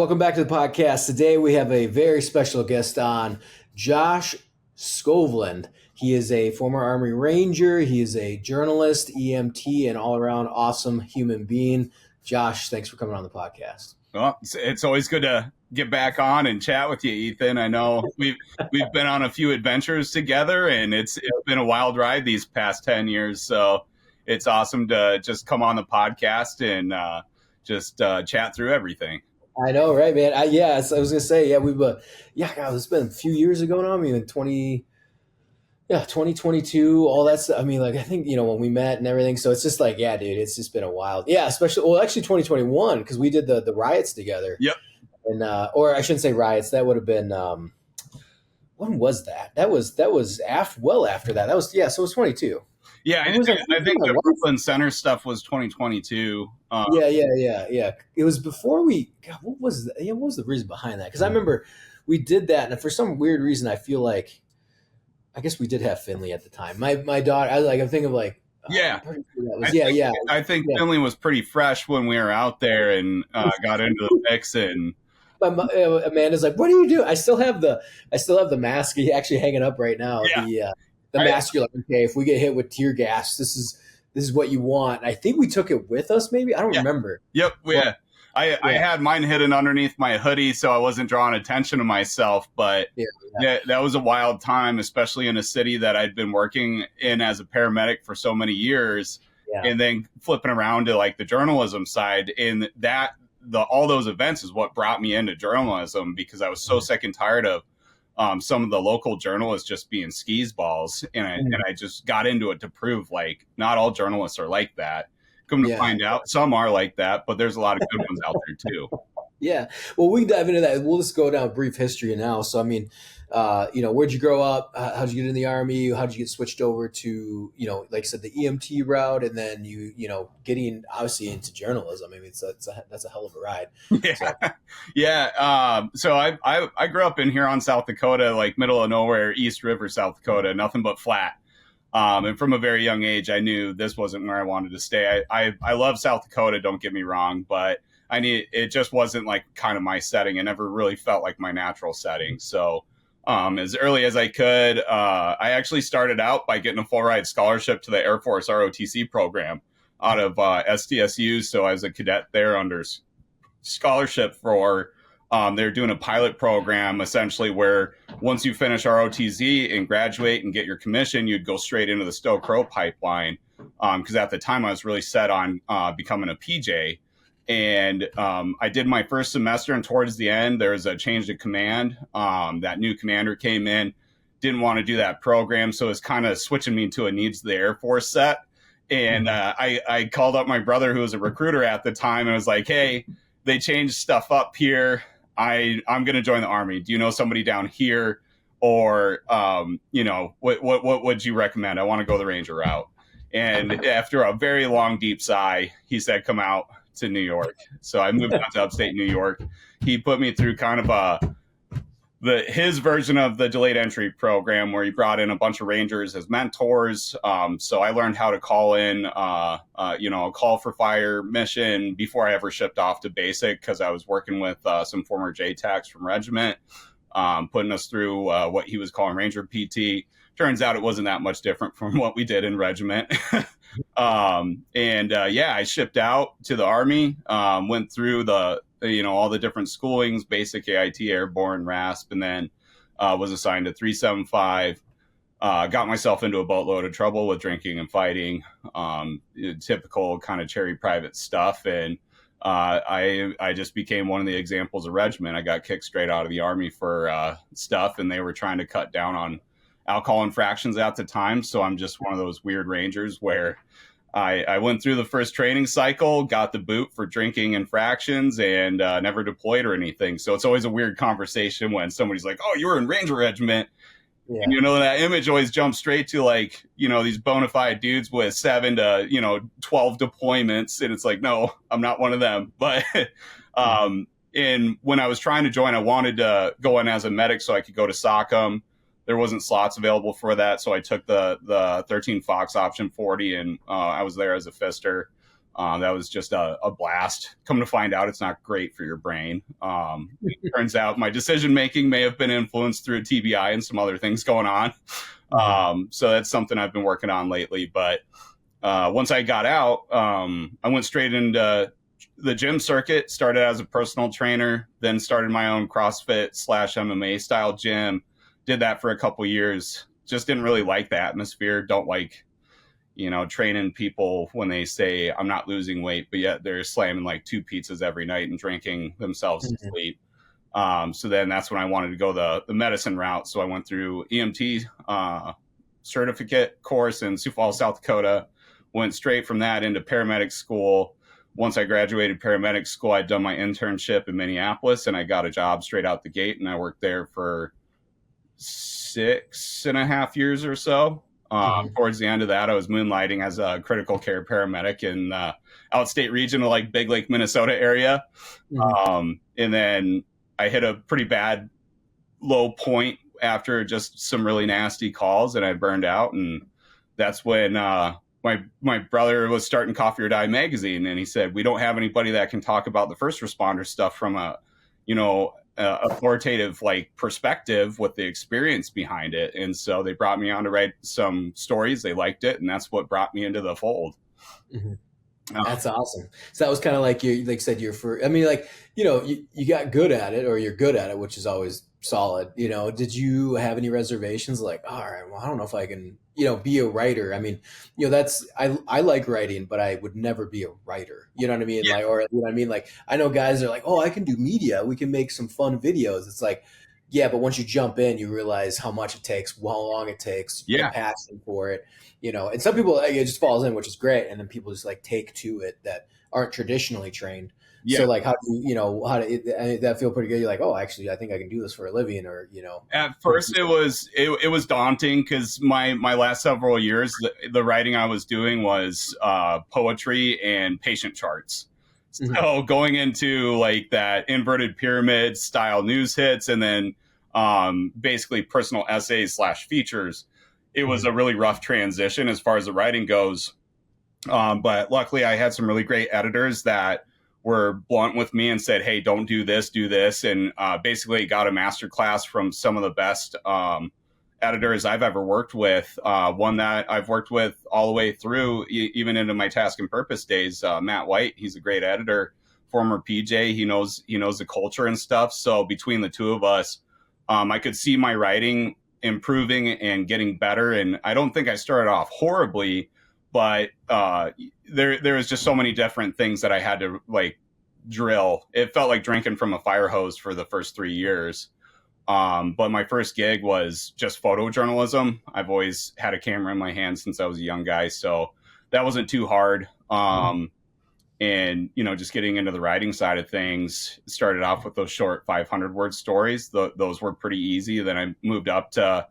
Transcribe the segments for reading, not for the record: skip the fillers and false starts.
welcome back to the podcast. Today we have a very special guest on, Josh Skovlund. He is a former Army Ranger. He is a journalist, EMT, and all-around awesome human being. Josh, thanks for coming on the podcast. Well, it's always good to get back on and chat with you, Ethan. I know we've been on a few adventures together, and it's been a wild ride these past 10 years. So it's awesome to just come on the podcast and just chat through everything. I know, right, man? I was going to say, God, it's been a few years ago now. I mean, 2022, all that stuff. I mean, I think, when we met and everything. So it's just dude, it's just been a while. Yeah, actually 2021, because we did the riots together. Yep. And, or I shouldn't say riots. That would have been, when was that? That was well after that. So it was 22. Yeah, I think the Brooklyn Center stuff was 2022. Yeah. It was before what was the reason behind that? Because I remember we did that, and for some weird reason, I feel like, I guess we did have Finley at the time. My daughter, I'm thinking of I think Finley was pretty fresh when we were out there and got into the mix. And Amanda's like, "What do you do?" I still have the mask actually hanging up right now. Yeah. The mask. You're like, okay, if we get hit with tear gas, this is what you want. I think we took it with us. Maybe I don't remember. Yep. I had mine hidden underneath my hoodie, so I wasn't drawing attention to myself. But that was a wild time, especially in a city that I'd been working in as a paramedic for so many years, and then flipping around to the journalism side. And all those events is what brought me into journalism, because I was so sick and tired of some of the local journalists just being skis balls, and I just got into it to prove not all journalists are like that. Come to find out, some are like that, but there's a lot of good ones out there too. Yeah. Well, we can dive into that. We'll just go down a brief history now. So, I mean, where'd you grow up? How'd you get in the Army? How'd you get switched over to, like I said, the EMT route, and then getting obviously into journalism? I mean, that's a hell of a ride. Yeah. So I grew up in Huron, South Dakota, middle of nowhere, East River, South Dakota, nothing but flat. And from a very young age, I knew this wasn't where I wanted to stay. I love South Dakota, don't get me wrong, but it just wasn't kind of my setting. It never really felt like my natural setting. So as early as I could, I actually started out by getting a full ride scholarship to the Air Force ROTC program out of SDSU. So I was a cadet there under scholarship for they're doing a pilot program essentially where once you finish ROTC and graduate and get your commission, you'd go straight into the Stowe Crow pipeline. Because at the time I was really set on becoming a PJ. And I did my first semester, and towards the end, there was a change of command. That new commander came in, didn't want to do that program, so it's kind of switching me to a needs of the Air Force set. And I called up my brother, who was a recruiter at the time, and was like, "Hey, they changed stuff up here. I'm going to join the Army. Do you know somebody down here? Or, what would you recommend? I want to go the Ranger route." And after a very long, deep sigh, he said, "Come out to New York." So I moved out to upstate New York. He put me through kind of his version of the delayed entry program, where he brought in a bunch of Rangers as mentors. So I learned how to call in, a call for fire mission before I ever shipped off to basic, because I was working with some former JTACs from regiment, putting us through what he was calling Ranger PT. Turns out it wasn't that much different from what we did in regiment. I shipped out to the Army, went through all the different schoolings, basic AIT, airborne, RASP, and then was assigned to 375. Got myself into a boatload of trouble with drinking and fighting, typical kind of cherry private stuff. And I just became one of the examples of regiment. I got kicked straight out of the Army for stuff, and they were trying to cut down on alcohol infractions at the time. So I'm just one of those weird Rangers where I went through the first training cycle, got the boot for drinking infractions, and never deployed or anything. So it's always a weird conversation when somebody's like, "Oh, you were in Ranger Regiment." Yeah. And, that image always jumps straight to these bona fide dudes with 7 to 12 deployments. And it's like, no, I'm not one of them. But and when I was trying to join, I wanted to go in as a medic so I could go to SOCM. There wasn't slots available for that, so I took the 13 Fox option 40, and I was there as a fister. That was just a blast. Come to find out, it's not great for your brain. It turns out my decision making may have been influenced through a TBI and some other things going on. So that's something I've been working on lately. But once I got out, I went straight into the gym circuit, started as a personal trainer, then started my own CrossFit / MMA style gym. Did that for a couple years. Just didn't really like the atmosphere. Don't like, training people when they say I'm not losing weight, but yet they're slamming like 2 pizzas every night and drinking themselves to sleep. So then that's when I wanted to go the medicine route. So I went through EMT certificate course in Sioux Falls, South Dakota, went straight from that into paramedic school. Once I graduated paramedic school, I'd done my internship in Minneapolis and I got a job straight out the gate, and I worked there for 6.5 years or so. Towards the end of that, I was moonlighting as a critical care paramedic in outstate region of like Big Lake, Minnesota area. And then I hit a pretty bad low point after just some really nasty calls, and I burned out. And that's when my brother was starting Coffee or Die magazine, and he said, we don't have anybody that can talk about the first responder stuff from a authoritative like perspective with the experience behind it. And so they brought me on to write some stories. They liked it, and that's what brought me into the fold. That's awesome. So that was kind of like you, like said, you got good at it, or you're good at it, which is always solid. Did you have any reservations? Like, all right, well, I don't know if I can, be a writer. I mean, I like writing, but I would never be a writer. You know what I mean? Yeah. Like, or you know what I mean? Like, I know guys are like, oh, I can do media. We can make some fun videos. It's like, yeah, but once you jump in, you realize how much it takes, how long it takes, the passion for it, and some people, it just falls in, which is great. And then people just like take to it that aren't traditionally trained. Yeah. So like, how do that feel pretty good? You're like, oh, actually, I think I can do this for a living, or, At first it was daunting because my last several years, the writing I was doing was poetry and patient charts. So going into like that inverted pyramid style news hits, and then basically personal essays / features, it was a really rough transition as far as the writing goes. But luckily I had some really great editors that were blunt with me and said, hey, don't do this, do this. And basically got a master class from some of the best editors I've ever worked with. One that I've worked with all the way through, even into my Task and Purpose days, Matt White. He's a great editor, former PJ. He knows the culture and stuff. So between the two of us, I could see my writing improving and getting better. And I don't think I started off horribly, but there was just so many different things that I had to like drill. It felt like drinking from a fire hose for the first 3 years. But my first gig was just photojournalism. I've always had a camera in my hand since I was a young guy, so that wasn't too hard. And just getting into the writing side of things, started off with those short 500-word stories. Those were pretty easy. Then I moved up to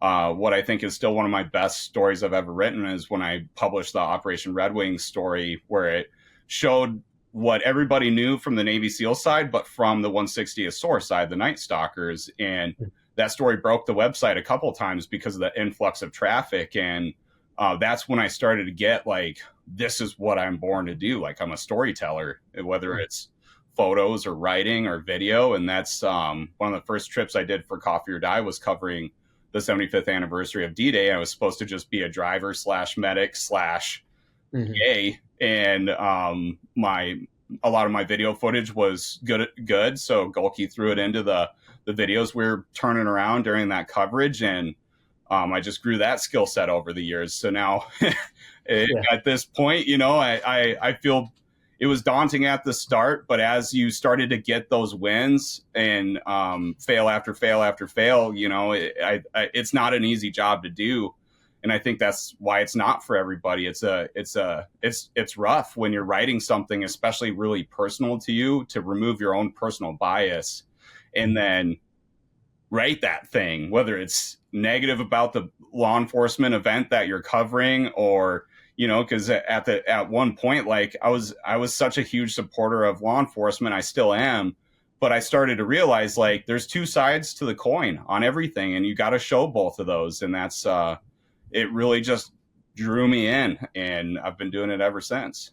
what I think is still one of my best stories I've ever written, is when I published the Operation Red Wings story, where it showed what everybody knew from the Navy SEAL side, but from the 160th SOAR side, the Night Stalkers. And that story broke the website a couple of times because of the influx of traffic. And that's when I started to get like, this is what I'm born to do. Like, I'm a storyteller, whether it's photos or writing or video. And that's one of the first trips I did for Coffee or Die was covering the 75th anniversary of D-Day. I was supposed to just be a driver / medic / PA. And a lot of my video footage was good. So Golke threw it into the videos we were turning around during that coverage. And I just grew that skill set over the years. So now at this point, I feel it was daunting at the start, but as you started to get those wins and fail after fail after fail, it's not an easy job to do. And I think that's why it's not for everybody. It's rough when you're writing something, especially really personal to you, to remove your own personal bias and then write that thing, whether it's negative about the law enforcement event that you're covering, or because at one point, like I was such a huge supporter of law enforcement. I still am, but I started to realize like there's two sides to the coin on everything, and you got to show both of those. And that's it really just drew me in, and I've been doing it ever since.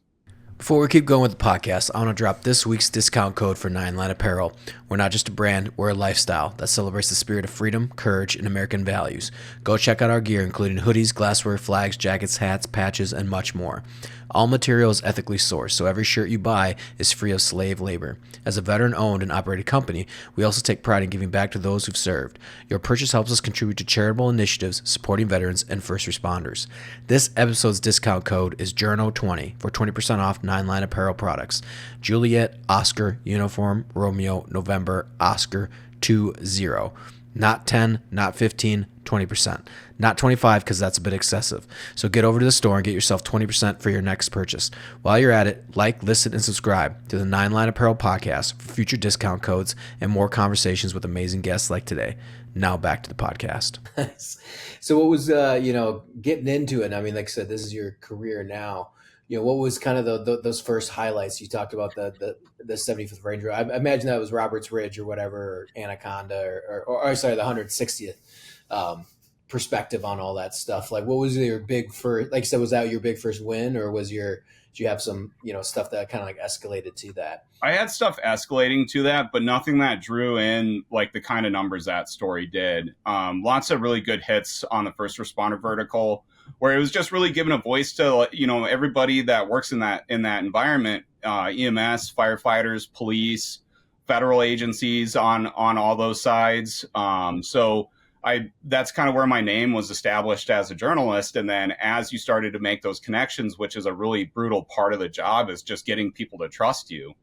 Before we keep going with the podcast, I want to drop this week's discount code for Nine Line Apparel. We're not just a brand, we're a lifestyle that celebrates the spirit of freedom, courage, and American values. Go check out our gear, including hoodies, glassware, flags, jackets, hats, patches, and much more. All material is ethically sourced, so every shirt you buy is free of slave labor. As a veteran-owned and operated company, we also take pride in giving back to those who've served. Your purchase helps us contribute to charitable initiatives supporting veterans and first responders. This episode's discount code is JOURNO20 for 20% off Nine Line Apparel products. Juliet, Oscar, Uniform, Romeo, November, Oscar, 20. Not 10, not 15, 20%. Not 25 because that's a bit excessive. So get over to the store and get yourself 20% for your next purchase. While you're at it, like, listen, and subscribe to the Nine Line Apparel podcast for future discount codes and more conversations with amazing guests like today. Now back to the podcast. So what was, getting into it? I mean, like I said, this is your career now. What was kind of those first highlights? You talked about the 75th Ranger. I imagine that was Roberts Ridge or whatever, or Anaconda, or sorry, the 160th perspective on all that stuff. Like, what was your big first? Like you said, was that your big first win, or did you have some stuff that kind of like escalated to that? I had stuff escalating to that, but nothing that drew in like the kind of numbers that story did. Lots of really good hits on the first responder vertical, where it was just really giving a voice to everybody that works in that environment, EMS, firefighters, police, federal agencies on all those sides. So that's kind of where my name was established as a journalist. And then as you started to make those connections, which is a really brutal part of the job, is just getting people to trust you,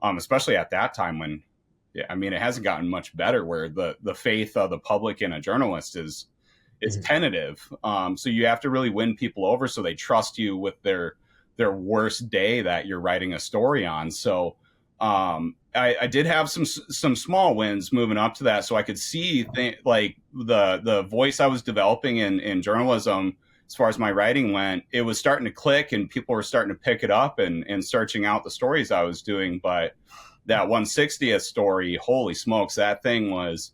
especially at that time when, it hasn't gotten much better, where the faith of the public in a journalist is tentative. So you have to really win people over so they trust you with their worst day that you're writing a story on. So I did have some small wins moving up to that, so I could see like the voice I was developing in journalism as far as my writing went. It was starting to click, and people were starting to pick it up and searching out the stories I was doing. But that 160th story, holy smokes, that thing was.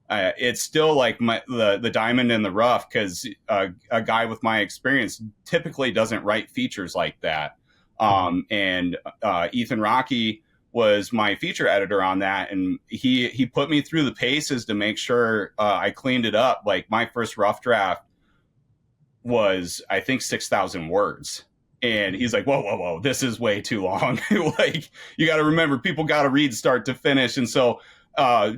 It's still like the diamond in the rough, because a guy with my experience typically doesn't write features like that. And Ethan Rocky was my feature editor on that, and he put me through the paces to make sure I cleaned it up. Like, my first rough draft was, I think, 6,000 words. And he's like, whoa, this is way too long. Like, you got to remember, people got to read start to finish. And so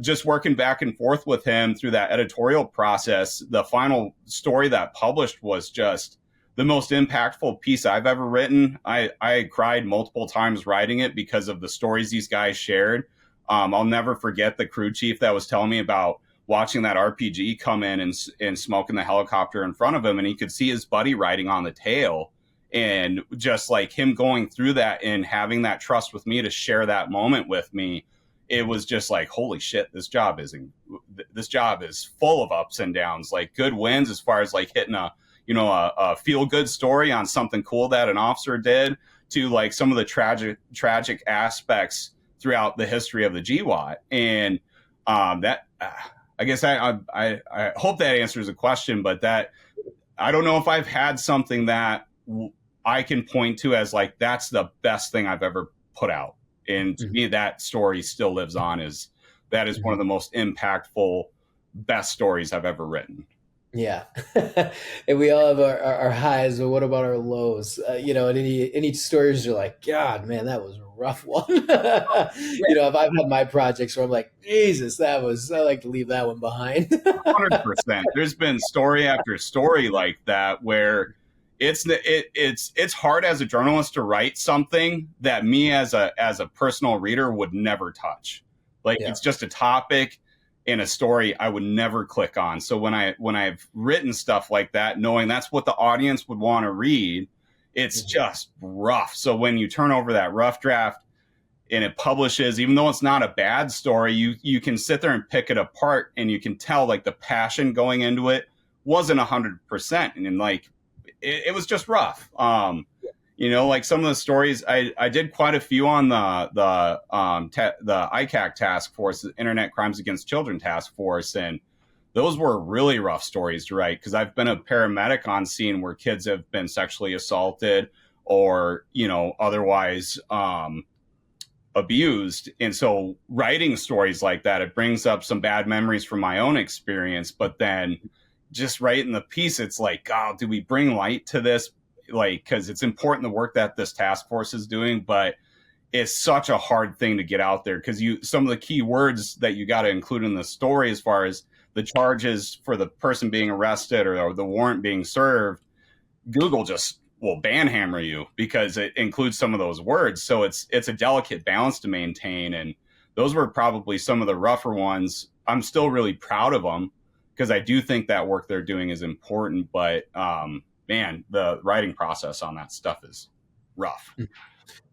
just working back and forth with him through that editorial process, the final story that published was just the most impactful piece I've ever written. I cried multiple times writing it because of the stories these guys shared. I'll never forget the crew chief that was telling me about watching that RPG come in and smoking the helicopter in front of him, and he could see his buddy riding on the tail, and just like him going through that and having that trust with me to share that moment with me. It was just like, holy shit, this job is full of ups and downs, like good wins as far as like hitting a feel good story on something cool that an officer did, to like some of the tragic aspects throughout the history of the GWAT. And that I guess I hope that answers the question, but that I don't know if I've had something that I can point to as like, that's the best thing I've ever put out. And to me, that story still lives on. That is one of the most impactful, best stories I've ever written. Yeah. And we all have our highs, but what about our lows? And any stories you're like, God, man, that was a rough one. If I've had my projects where I'm like, Jesus, I like to leave that one behind. 100%. There's been story after story like that where it's hard as a journalist to write something that me as a personal reader would never touch. Like, It's just a topic in a story I would never click on. So when I've written stuff like that, knowing that's what the audience would want to read, it's just rough. So when you turn over that rough draft and it publishes, even though it's not a bad story, you can sit there and pick it apart, and you can tell like the passion going into it wasn't 100%. And like, it was just rough. Like some of the stories, I did quite a few on the ICAC task force, the Internet Crimes Against Children task force, and those were really rough stories to write, because I've been a paramedic on scene where kids have been sexually assaulted or, otherwise abused. And so writing stories like that, it brings up some bad memories from my own experience, but then just writing the piece, it's like, God, do we bring light to this? Like, because it's important, the work that this task force is doing, but it's such a hard thing to get out there, because some of the key words that you got to include in the story, as far as the charges for the person being arrested or the warrant being served, Google just will banhammer you because it includes some of those words. So it's a delicate balance to maintain. And those were probably some of the rougher ones. I'm still really proud of them because I do think that work they're doing is important. But man, the writing process on that stuff is rough.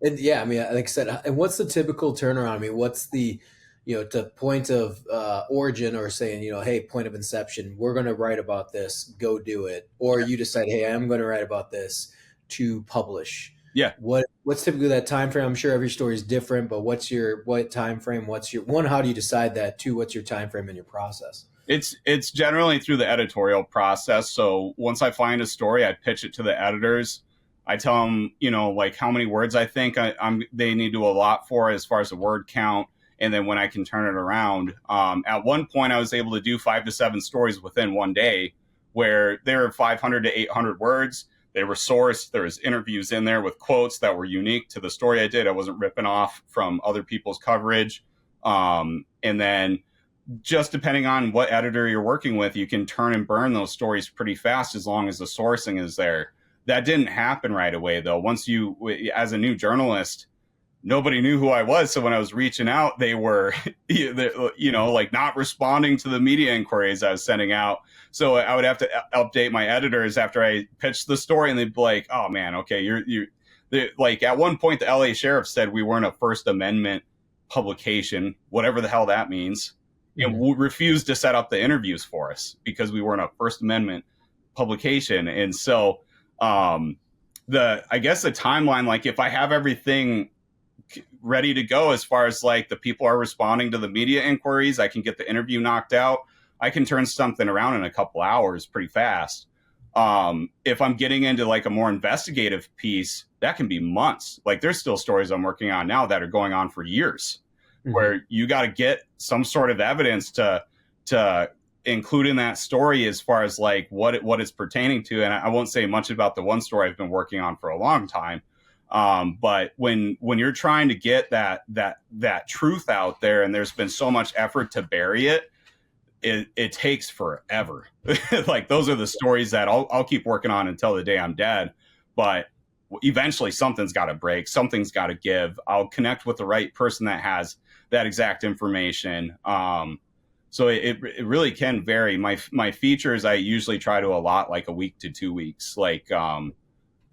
And yeah, I mean, like I said, and what's the typical turnaround? I mean, what's the, to point of origin, or saying, hey, point of inception, we're going to write about this, go do it. Or you decide, hey, I'm going to write about this to publish. Yeah. What's typically that time frame? I'm sure every story is different, but what time frame? How do you decide that? Two, what's your time frame in your process? It's generally through the editorial process. So once I find a story, I pitch it to the editors. I tell them, like how many words I think they need to allot for as far as the word count, and then when I can turn it around. At one point, I was able to do 5 to 7 stories within one day, where there were 500 to 800 words. They were sourced. There was interviews in there with quotes that were unique to the story I did. I wasn't ripping off from other people's coverage. And then just depending on what editor you're working with, you can turn and burn those stories pretty fast as long as the sourcing is there. That didn't happen right away, though. Once as a new journalist, nobody knew who I was. So when I was reaching out, they were, like not responding to the media inquiries I was sending out. So I would have to update my editors after I pitched the story, and they'd be like, "Oh man, okay, like at one point the LA sheriff said we weren't a First Amendment publication, whatever the hell that means, and refused to set up the interviews for us because we weren't a First Amendment publication." And so I guess the timeline, like if I have everything ready to go as far as like the people are responding to the media inquiries, I can get the interview knocked out, I can turn something around in a couple hours pretty fast. If I'm getting into like a more investigative piece, that can be months. Like there's still stories I'm working on now that are going on for years, where you got to get some sort of evidence to include in that story as far as like what it's pertaining to. And I won't say much about the one story I've been working on for a long time. But when you're trying to get that truth out there, and there's been so much effort to bury it, it takes forever. Like those are the stories that I'll keep working on until the day I'm dead. But eventually something's got to break, something's got to give. I'll connect with the right person that has that exact information. So it really can vary. My features, I usually try to allot like a week to 2 weeks. Like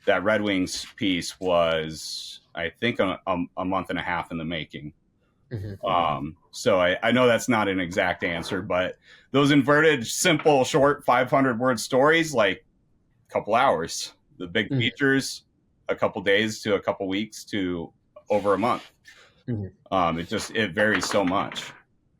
that Red Wings piece was, I think, a month and a half in the making. So I know that's not an exact answer, but those inverted, simple, short 500-word stories, like a couple hours. The big features, a couple days to a couple weeks to over a month. It varies so much.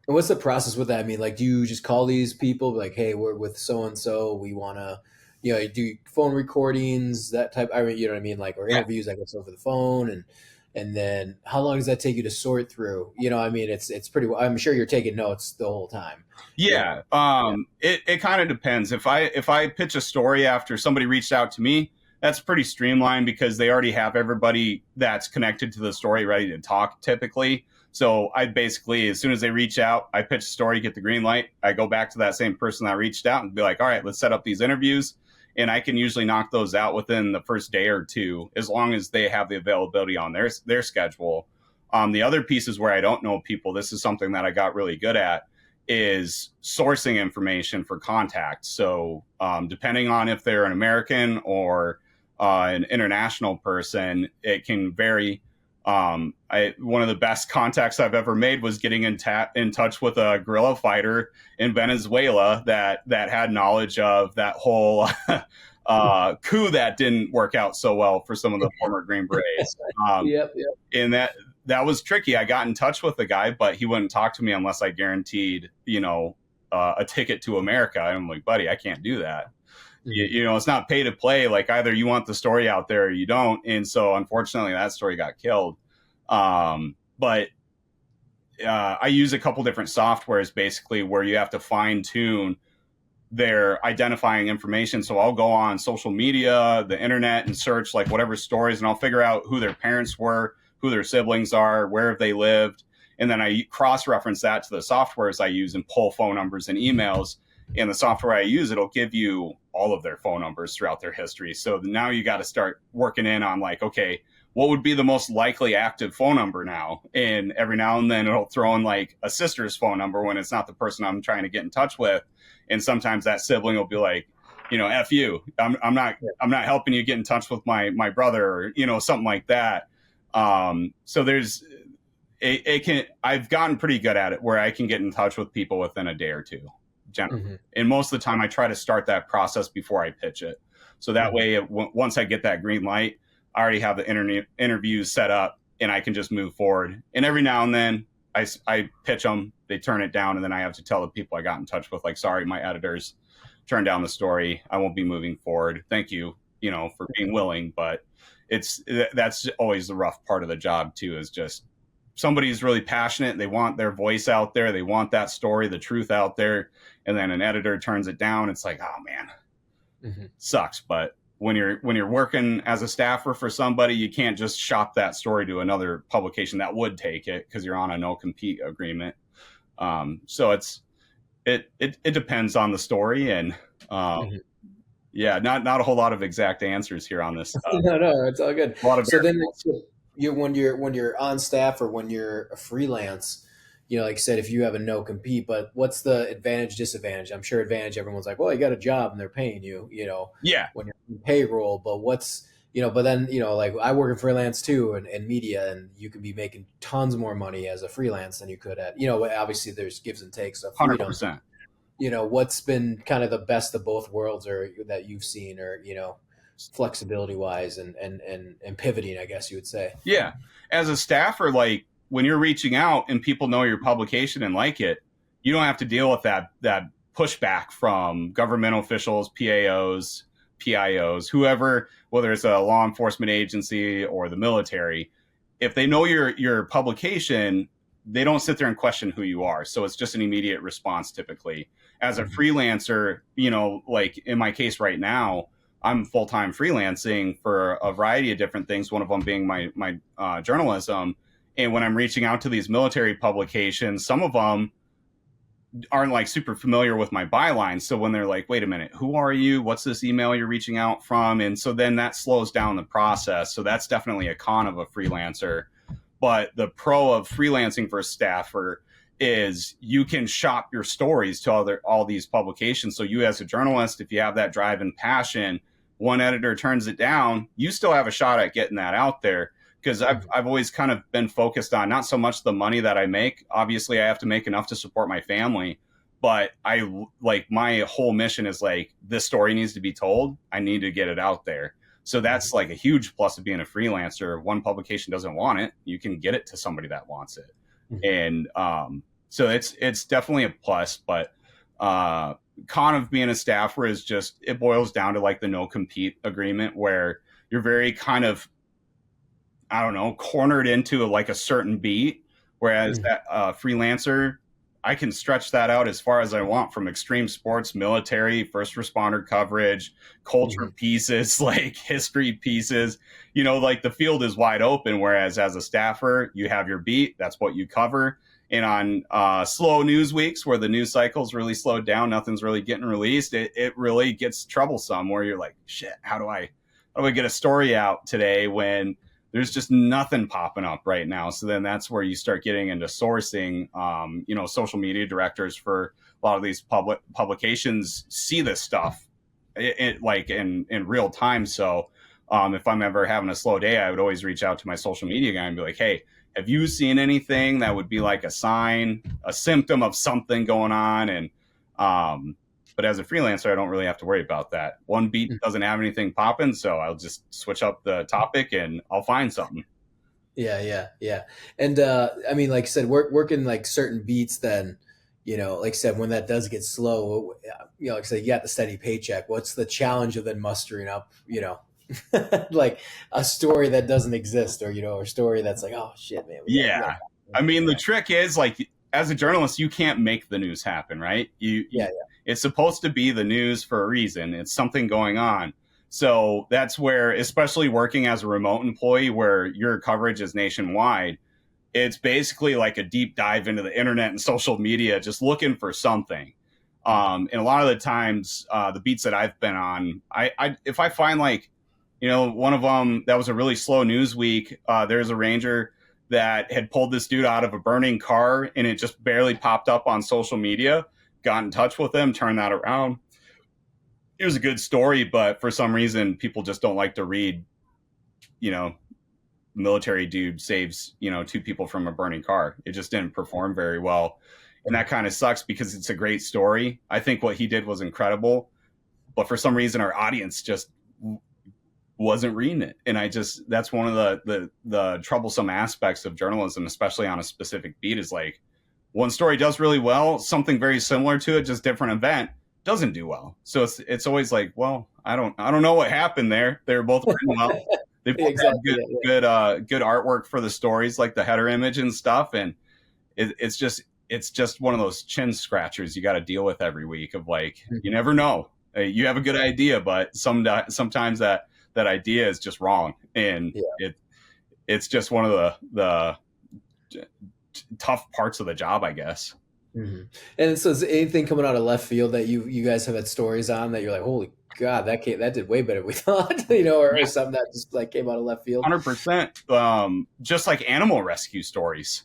And what's the process with that? I mean, like, do you just call these people like, hey, we're with so-and-so, we want to, do phone recordings, that type? I mean, you know what I mean? Like, or interviews, I guess, over the phone. And then how long does that take you to sort through? I mean, it's pretty, I'm sure you're taking notes the whole time. Yeah. It kind of depends. If I pitch a story after somebody reached out to me, that's pretty streamlined because they already have everybody that's connected to the story ready to talk typically. So I basically, as soon as they reach out, I pitch a story, get the green light. I go back to that same person that reached out and be like, all right, let's set up these interviews. And I can usually knock those out within the first day or two, as long as they have the availability on their schedule. The other pieces where I don't know people, this is something that I got really good at, is sourcing information for contacts. So depending on if they're an American or an international person, it can vary. One of the best contacts I've ever made was getting in touch with a guerrilla fighter in Venezuela that had knowledge of that whole coup that didn't work out so well for some of the former Green Berets. Yep. And that was tricky. I got in touch with the guy, but he wouldn't talk to me unless I guaranteed, a ticket to America. And I'm like, buddy, I can't do that. Mhm. It's not pay to play. Like either you want the story out there or you don't. And so unfortunately that story got killed. But I use a couple different softwares basically where you have to fine tune their identifying information. So I'll go on social media, the internet, and search like whatever stories, and I'll figure out who their parents were, who their siblings are, where have they lived, and then I cross-reference that to the softwares I use and pull phone numbers and emails. And the software I use, it'll give you all of their phone numbers throughout their history. So now you got to start working in on like, okay, what would be the most likely active phone number now? And every now and then it'll throw in like a sister's phone number when it's not the person I'm trying to get in touch with. And sometimes that sibling will be like, F you. I'm not helping you get in touch with my brother, or, something like that. So there's, I've gotten pretty good at it where I can get in touch with people within a day or two, generally. Mm-hmm. And most of the time I try to start that process before I pitch it. So that way, once I get that green light, I already have the interviews set up and I can just move forward. And every now and then I pitch them, they turn it down, and then I have to tell the people I got in touch with, like, sorry, my editors turned down the story. I won't be moving forward. Thank you, for being willing. But that's always the rough part of the job too, is just somebody's really passionate. They want their voice out there. They want that story, the truth out there. And then an editor turns it down. It's like, oh man, sucks. But when you're working as a staffer for somebody, you can't just shop that story to another publication that would take it because you're on a no compete agreement. So it depends on the story, and yeah, not a whole lot of exact answers here on this. No, it's all good. A lot of So then when you're on staff or when you're a freelance, like I said, if you have a no compete, but what's the advantage, disadvantage? I'm sure advantage, everyone's like, well, you got a job and they're paying you, yeah, when you're on payroll, but what's, but then, like I work in freelance too and media, and you can be making tons more money as a freelance than you could at, obviously there's gives and takes of freedom. 100%. What's been kind of the best of both worlds, or that you've seen, or, flexibility wise and pivoting, I guess you would say. Yeah. As a staffer, like when you're reaching out and people know your publication and like it, you don't have to deal with that pushback from governmental officials, PAOs, PIOs, whoever, whether it's a law enforcement agency or the military. If they know your publication, they don't sit there and question who you are. So it's just an immediate response typically. As a freelancer, like in my case right now, I'm full-time freelancing for a variety of different things, one of them being my journalism. And when I'm reaching out to these military publications, some of them aren't like super familiar with my byline. So when they're like, wait a minute, who are you? What's this email you're reaching out from? And so then that slows down the process. So that's definitely a con of a freelancer. But the pro of freelancing for a staffer is you can shop your stories to all these publications. So you as a journalist, if you have that drive and passion, one editor turns it down, you still have a shot at getting that out there. Because I've always kind of been focused on not so much the money that I make. Obviously, I have to make enough to support my family. But my whole mission is like, this story needs to be told. I need to get it out there. So that's like a huge plus of being a freelancer. If one publication doesn't want it, you can get it to somebody that wants it. And so it's definitely a plus. But con of being a staffer is just, it boils down to like the no compete agreement, where you're very kind of, I don't know, cornered into like a certain beat. Whereas that freelancer, I can stretch that out as far as I want, from extreme sports, military, first responder coverage, culture pieces, like history pieces, like the field is wide open. Whereas as a staffer, you have your beat, that's what you cover. And on slow news weeks where the news cycle's really slowed down, nothing's really getting released, it really gets troublesome, where you're like, shit, how do I get a story out today when there's just nothing popping up right now? So then that's where you start getting into sourcing. Social media directors for a lot of these publications see this stuff in real time. So if I'm ever having a slow day, I would always reach out to my social media guy and be like, hey, have you seen anything that would be like a sign, a symptom of something going on? And but as a freelancer, I don't really have to worry about that. One beat doesn't have anything popping, so I'll just switch up the topic and I'll find something. Yeah. And I mean, like I said, working like certain beats, then, you know, like I said, when that does get slow, you know, like I said, you got the steady paycheck. What's the challenge of then mustering up, you know, like a story that doesn't exist, or, you know, a story that's like, oh shit, man, we got Yeah. I mean, the yeah, trick is like, as a journalist, you can't make the news happen, right? yeah, It's supposed to be the news for a reason. It's something going on. So that's where, especially working as a remote employee where your coverage is nationwide, it's basically like a deep dive into the internet and social media, just looking for something. And a lot of the times, the beats that I've been on, if I find like, you know, one of them that was a really slow news week, there's a ranger that had pulled this dude out of a burning car, and it just barely popped up on social media. Got in touch with him, turned that around. It was a good story, but for some reason, people just don't like to read, you know, military dude saves, you know, two people from a burning car. It just didn't perform very well. And that kind of sucks because it's a great story. I think what he did was incredible, but for some reason our audience just wasn't reading it. And that's one of the troublesome aspects of journalism, especially on a specific beat, is like one story does really well, something very similar to it, just different event, doesn't do well. So it's always like, well, I don't know what happened there. They were both written well. They both have exactly, good artwork for the stories, like the header image and stuff. And it's just one of those chin scratchers you got to deal with every week of like, you never know. You have a good idea, but sometimes that idea is just wrong. And it's just one of the tough parts of the job, I guess. Mm-hmm. And so, is anything coming out of left field that you guys have had stories on that you're like, holy God, that did way better than we thought, you know, or something that just like came out of left field? 100%. Just like animal rescue stories.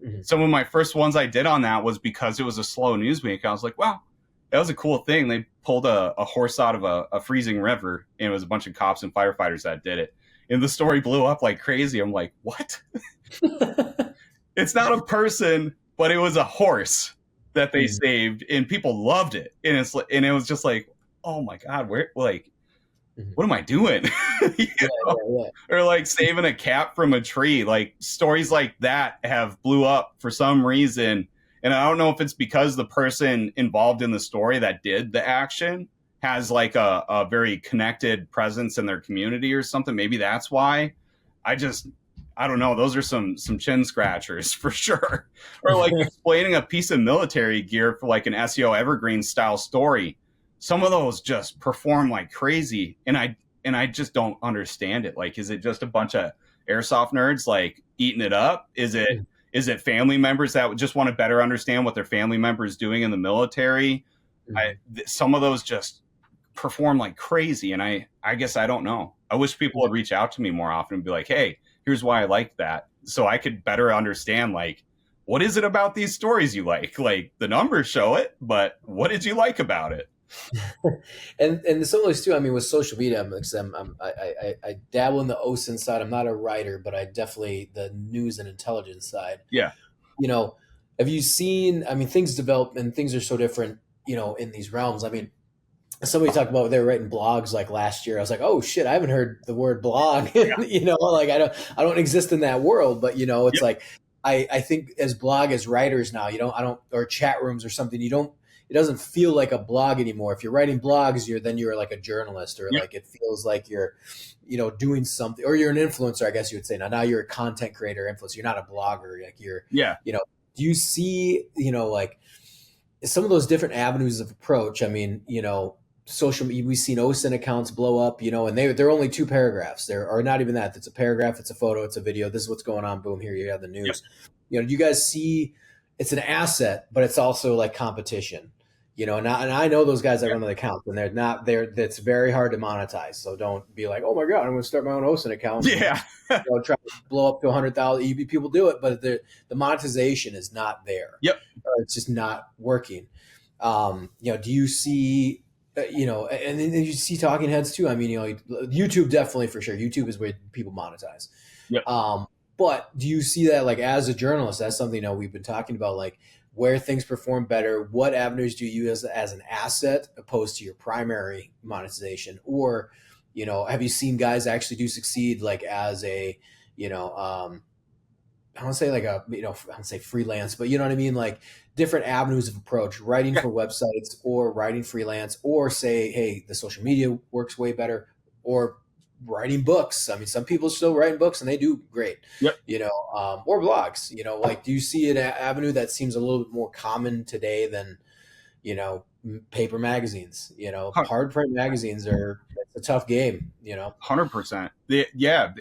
Mm-hmm. Some of my first ones I did on that was because it was a slow news week. I was like, wow, that was a cool thing. They pulled a horse out of a freezing river, and it was a bunch of cops and firefighters that did it. And the story blew up like crazy. I'm like, what? It's not a person, but it was a horse that they saved, and people loved it. And it was just like, oh my God, what am I doing? Or like saving a cat from a tree. Like stories like that have blew up for some reason. And I don't know if it's because the person involved in the story that did the action has like a very connected presence in their community or something. Maybe that's why. I don't know. Those are some chin scratchers for sure. Or like explaining a piece of military gear for like an SEO evergreen style story. Some of those just perform like crazy, and I just don't understand it. Like, is it just a bunch of airsoft nerds like eating it up? Is it family members that just want to better understand what their family member is doing in the military? Some of those just perform like crazy, and I guess I don't know. I wish people would reach out to me more often and be like, hey, here's why I like that, so I could better understand like, what is it about these stories you like? Like the numbers show it, but what did you like about it? And some of those too. I mean, with social media, I dabble in the OSINT side. I'm not a writer, but I definitely the news and intelligence side. Yeah. You know, have you seen? I mean, things develop and things are so different. You know, in these realms. I mean, somebody talked about they were writing blogs like last year. I was like, oh shit, I haven't heard the word blog. You know, like I don't exist in that world. But you know, it's like I think as writers now, or chat rooms or something, it doesn't feel like a blog anymore. If you're writing blogs, you're like a journalist, or like it feels like you're, you know, doing something, or you're an influencer, I guess you would say. Now you're a content creator, influencer. You're not a blogger. Like you know, do you see, you know, like some of those different avenues of approach? I mean, you know, social media, we've seen OSINT accounts blow up, you know, and they're only 2 paragraphs. There are not even that. It's a paragraph, it's a photo, it's a video. This is what's going on. Boom, here you have the news. You know, do you guys see it's an asset, but it's also like competition? You know, and I know those guys that run the accounts, and that's very hard to monetize. So don't be like, oh my God, I'm going to start my own OSINT account. Yeah. You know, try to blow up to 100,000. People do it, but the monetization is not there. It's just not working. You know, do you see, you know, and then you see talking heads too. I mean, you know, YouTube definitely for sure. YouTube is where people monetize. But do you see that like as a journalist, that's something, you know, we've been talking about, like where things perform better, what avenues do you use as an asset opposed to your primary monetization? Or, you know, have you seen guys actually do succeed like as a, you know, I don't say like a, I don't say freelance, but you know what I mean? Like different avenues of approach, writing Yeah, for websites or writing freelance, or say, hey, the social media works way better, or writing books. I mean, some people still writing books and they do great, yep, or blogs, like, do you see an avenue that seems a little bit more common today than, paper magazines? Hard print magazines are, it's a tough game. 100%. Yeah,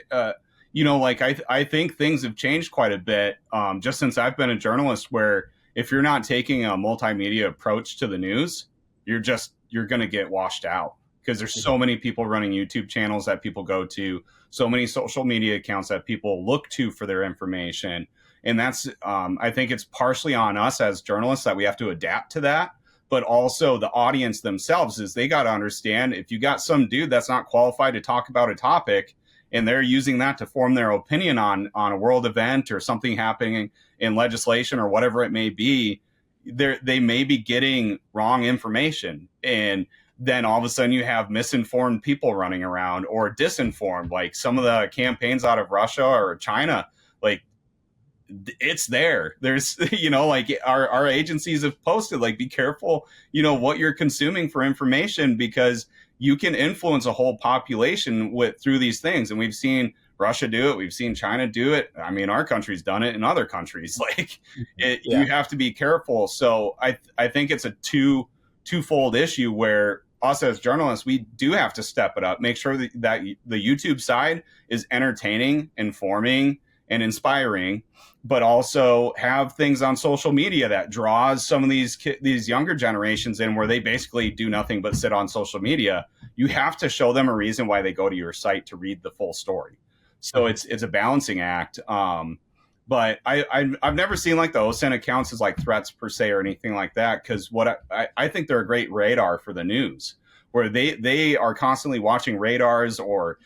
like I think things have changed quite a bit just since I've been a journalist. Where if you're not taking a multimedia approach to the news, you're going to get washed out because there's so many people running YouTube channels that people go to, so many social media accounts that people look to for their information, and that's I think it's partially on us as journalists that we have to adapt to that, but also the audience themselves is they got to understand if you got some dude that's not qualified to talk about a topic and they're using that to form their opinion on a world event or something happening in legislation or whatever it may be, they may be getting wrong information. And then all of a sudden you have misinformed people running around or disinformed, like some of the campaigns out of Russia or China, like it's there. There's, like our agencies have posted, like, be careful, what you're consuming for information, because you can influence a whole population through these things. And we've seen Russia do it. We've seen China do it. I mean, our country's done it in other countries. Like you have to be careful. So I think it's a twofold issue where us as journalists, we do have to step it up, make sure that the YouTube side is entertaining, informing, and inspiring, but also have things on social media that draws some of these younger generations in, where they basically do nothing but sit on social media. You have to show them a reason why they go to your site to read the full story. So it's a balancing act. But I've never seen like the OSINT accounts as like threats per se or anything like that, because what I think they're a great radar for the news, where they are constantly watching radars or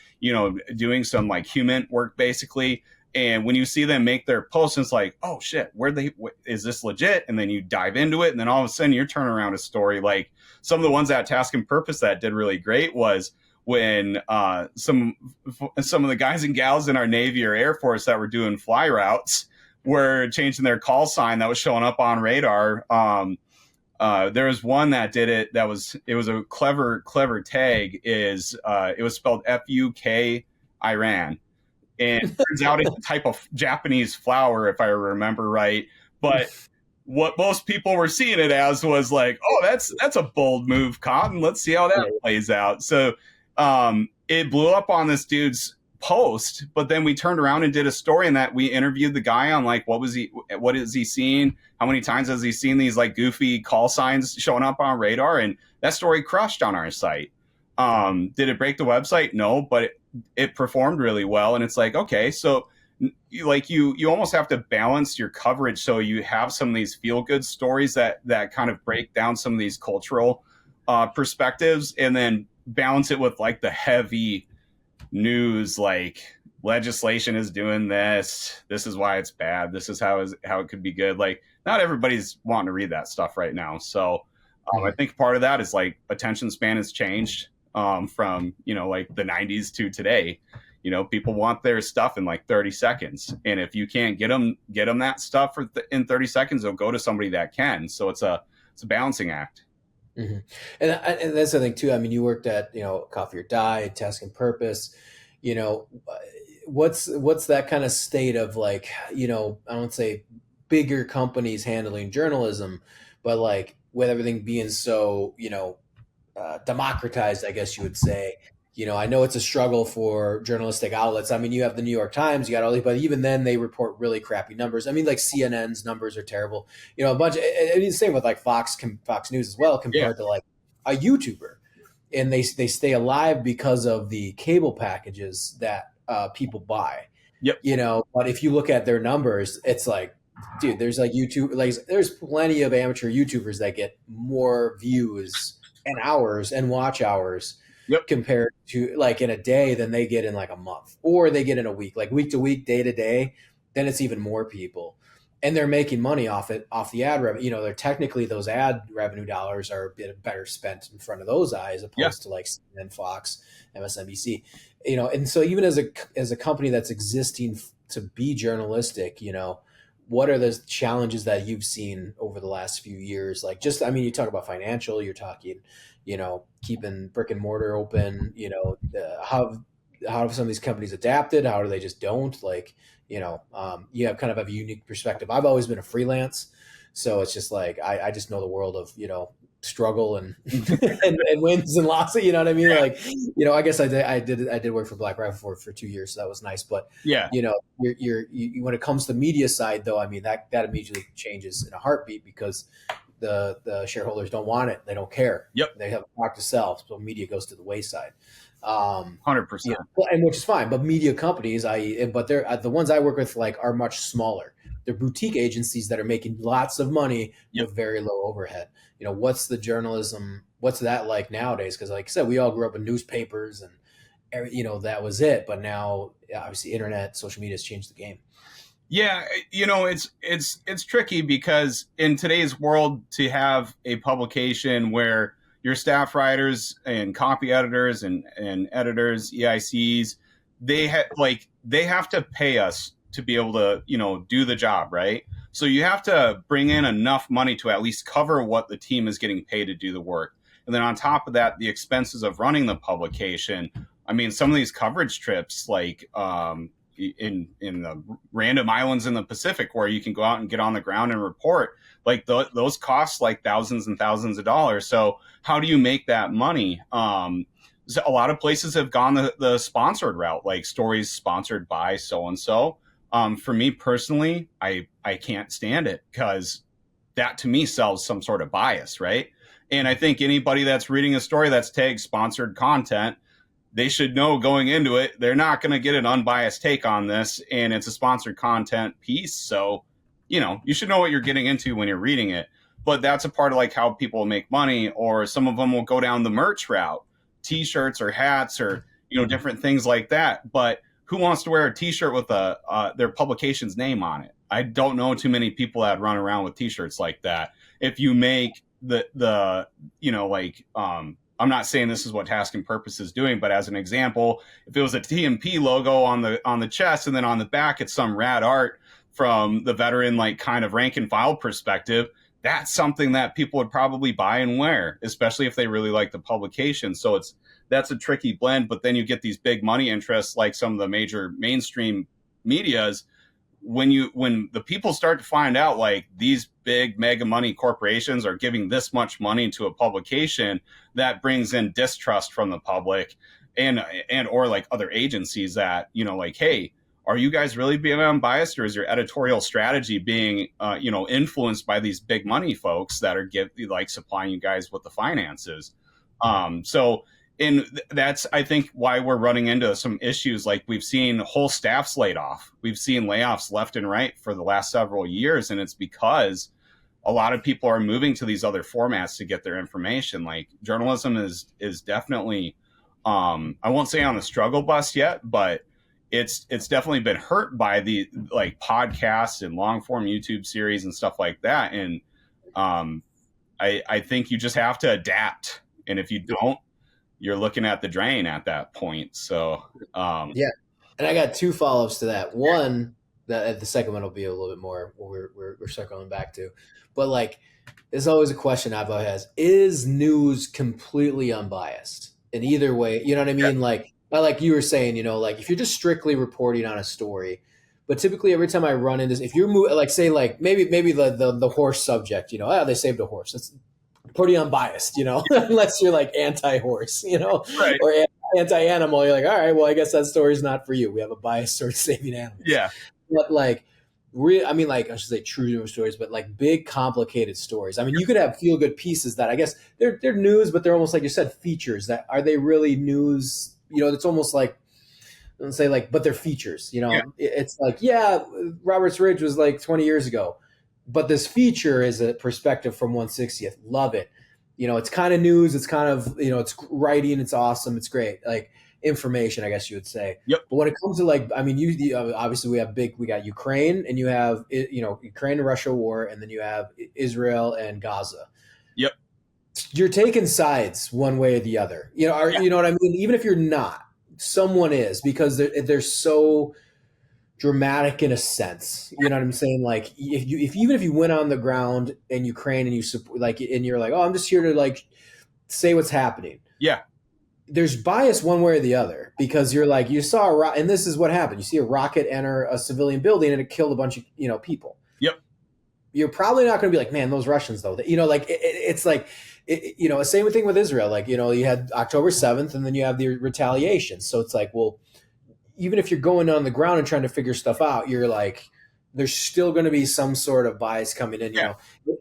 doing some like human work basically. And when you see them make their posts, it's like, oh shit, is this legit? And then you dive into it, and then all of a sudden you're turning around a story. Like some of the ones at Task and Purpose that did really great was when some of the guys and gals in our Navy or Air Force that were doing fly routes were changing their call sign that was showing up on radar. There was one that did it. It was a clever tag. It was spelled FUK Iran. And it turns out it's a type of Japanese flower, if I remember right. But what most people were seeing it as was like, oh, that's a bold move, Cotton. Let's see how that plays out. So it blew up on this dude's post, but then we turned around and did a story in that we interviewed the guy on like, what is he seeing? How many times has he seen these like goofy call signs showing up on radar? And that story crushed on our site. Did it break the website? No, but it performed really well. And it's like, okay, so you almost have to balance your coverage so you have some of these feel good stories that kind of break down some of these cultural perspectives, and then balance it with like the heavy news, like legislation is doing this is why it's bad, this is how it could be good. Like not everybody's wanting to read that stuff right now. So I think part of that is like attention span has changed from like the 90s to today. People want their stuff in like 30 seconds, and if you can't get them that stuff in 30 seconds, they'll go to somebody that can. So it's a balancing act. Mm-hmm. And that's the thing too. I mean, you worked at Coffee or Die, Task and Purpose. What's that kind of state of like I don't say bigger companies handling journalism, but like with everything being so democratized, I guess you would say. I know it's a struggle for journalistic outlets. I mean, you have the New York Times, you got all these, but even then they report really crappy numbers. I mean, like CNN's numbers are terrible. A bunch. And the same with like Fox News as well, compared to like a YouTuber, and they stay alive because of the cable packages that people buy. Yep. But if you look at their numbers, it's like, dude, there's like there's plenty of amateur YouTubers that get more views and hours and watch hours. Yep. Compared to like in a day than they get in like a month, or they get in a week, like week to week, day to day, then it's even more people. And they're making money off the ad revenue. They're technically, those ad revenue dollars are a bit better spent in front of those eyes, opposed to like CNN, Fox, MSNBC. And so even as a company that's existing to be journalistic, what are the challenges that you've seen over the last few years? Like, just, I mean, you talk about financial, you're talking, keeping brick and mortar open, how have some of these companies adapted? How do they just don't? Like, you have kind of a unique perspective. I've always been a freelance. So it's just like, I just know the world of, struggle and, and wins and losses, you know what I mean? Like, I guess I did work for Black Rifle for 2 years. So that was nice. But, Yeah. when it comes to the media side though, I mean, that immediately changes in a heartbeat because the shareholders don't want it. They don't care. Yep. They have a product to sell. So media goes to the wayside. 100%. And which is fine, but media companies, but they're the ones I work with, like, are much smaller. They're boutique agencies that are making lots of money with very low overhead. What's the journalism? What's that like nowadays? Because, like I said, we all grew up in newspapers, and that was it. But now, obviously, internet, social media has changed the game. Yeah, it's tricky because in today's world, to have a publication where your staff writers and copy editors and editors, EICs, they have to pay us to be able to, do the job, right? So you have to bring in enough money to at least cover what the team is getting paid to do the work. And then on top of that, the expenses of running the publication. I mean, some of these coverage trips, like in the random islands in the Pacific where you can go out and get on the ground and report, like those cost like thousands and thousands of dollars. So how do you make that money? So a lot of places have gone the sponsored route, like stories sponsored by so-and-so. For me personally, I can't stand it because that to me sells some sort of bias, right? And I think anybody that's reading a story that's tagged sponsored content, they should know going into it, they're not going to get an unbiased take on this, and it's a sponsored content piece. So, you should know what you're getting into when you're reading it. But that's a part of like how people make money, or some of them will go down the merch route, T-shirts or hats or, different things like that. But who wants to wear a T-shirt with their publication's name on it? I don't know too many people that run around with T-shirts like that. If you make I'm not saying this is what Task and Purpose is doing, but as an example, if it was a TMP logo on the chest and then on the back it's some rad art from the veteran, like kind of rank and file perspective, that's something that people would probably buy and wear, especially if they really like the publication. So that's a tricky blend. But then you get these big money interests like some of the major mainstream medias. When the people start to find out like these big mega money corporations are giving this much money to a publication, that brings in distrust from the public and or like other agencies that, like, hey, are you guys really being unbiased, or is your editorial strategy being, influenced by these big money folks that are supplying you guys with the finances? And that's, I think, why we're running into some issues. Like we've seen whole staffs laid off. We've seen layoffs left and right for the last several years. And it's because a lot of people are moving to these other formats to get their information. Like journalism is definitely, I won't say on the struggle bus yet, but it's definitely been hurt by the like podcasts and long form YouTube series and stuff like that. And I think you just have to adapt. And if you don't, you're looking at the drain at that point. So, yeah. And I got two follow-ups to that. One, that the second one will be a little bit more we're circling back to, but like, there's always a question I've always has: is news completely unbiased in either way? You know what I mean? Yeah. Like you were saying, like if you're just strictly reporting on a story, but typically every time I run into this, if you're like, say, like maybe the horse subject, they saved a horse. That's pretty unbiased, unless you're like anti-horse, right. Or anti-animal. You're like, all right, well, I guess that story's not for you. We have a bias towards saving animals. Yeah. But like, I should say true news stories, but like big, complicated stories. I mean, you could have feel-good pieces that I guess they're news, but they're almost like you said, features. That are they really news? It's almost like, let's say, like, but they're features. Yeah. It's like, Roberts Ridge was like 20 years ago. But this feature is a perspective from 160th. Love it. It's kind of news. It's kind of, it's writing. It's awesome. It's great. Like information, I guess you would say. Yep. But when it comes to like, I mean, obviously we got Ukraine, and you have, Ukraine and Russia war, and then you have Israel and Gaza. Yep. You're taking sides one way or the other. You know what I mean? Even if you're not, someone is, because they're so dramatic in a sense. You know what I'm saying? Like if even if you went on the ground in Ukraine and and you're like, oh, I'm just here to like say what's happening. Yeah. There's bias one way or the other because you're like you saw and this is what happened. You see a rocket enter a civilian building and it killed a bunch of people. Yep. You're probably not going to be like, man, those Russians though. Like it's like same thing with Israel. Like you had October 7th and then you have the retaliation. So it's like, well, even if you're going on the ground and trying to figure stuff out, you're like, there's still going to be some sort of bias coming in.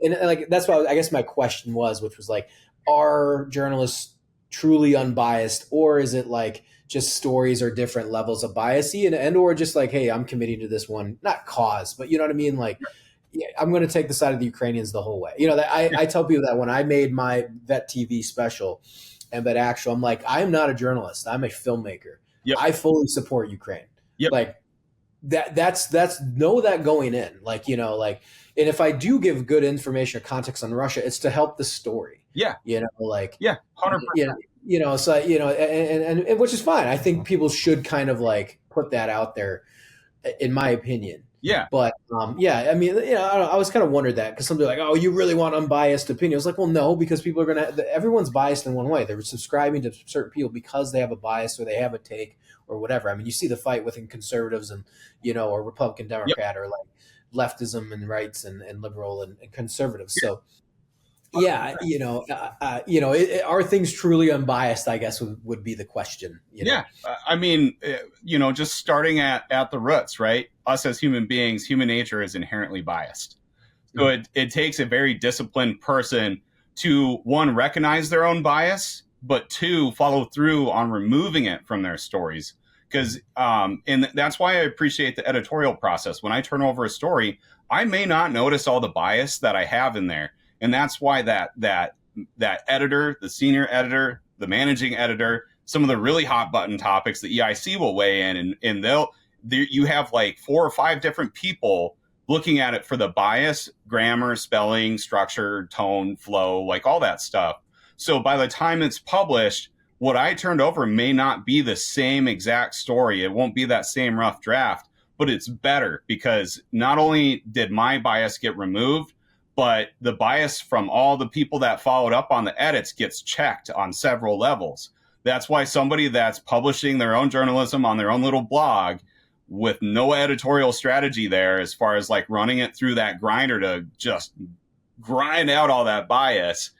And like that's why I guess my question was, which was like, are journalists truly unbiased, or is it like just stories or different levels of biasy and or just like, hey, I'm committing to this one, not cause, but you know what I mean? Like, yeah, I'm going to take the side of the Ukrainians the whole way. I tell people that when I made my Vet TV special and Vet Actual, I'm like, I'm not a journalist. I'm a filmmaker. Yep. I fully support Ukraine. Yep. Like that's know that going in, like, and if I do give good information or context on Russia, it's to help the story. Yeah. 100%. So, and which is fine. I think people should kind of like put that out there in my opinion. Yeah. But I mean, I was kind of wondered that because somebody like, oh, you really want unbiased opinion? I was like, well, no, because people are everyone's biased in one way. They're subscribing to certain people because they have a bias or they have a take or whatever. I mean, you see the fight within conservatives and, or Republican, Democrat, or like leftism and rights and liberal and conservatives. So yeah, are things truly unbiased, I guess would be the question. Yeah. I mean, just starting at the roots, right? Us as human beings, human nature is inherently biased. So it takes a very disciplined person to, one, recognize their own bias, but two, follow through on removing it from their stories. Because, and that's why I appreciate the editorial process. When I turn over a story, I may not notice all the bias that I have in there. And that's why that editor, the senior editor, the managing editor, some of the really hot button topics, the EIC will weigh in, and you have like 4 or 5 different people looking at it for the bias, grammar, spelling, structure, tone, flow, like all that stuff. So by the time it's published, what I turned over may not be the same exact story. It won't be that same rough draft, but it's better because not only did my bias get removed, but the bias from all the people that followed up on the edits gets checked on several levels. That's why somebody that's publishing their own journalism on their own little blog with no editorial strategy there, as far as like running it through that grinder to just grind out all that bias,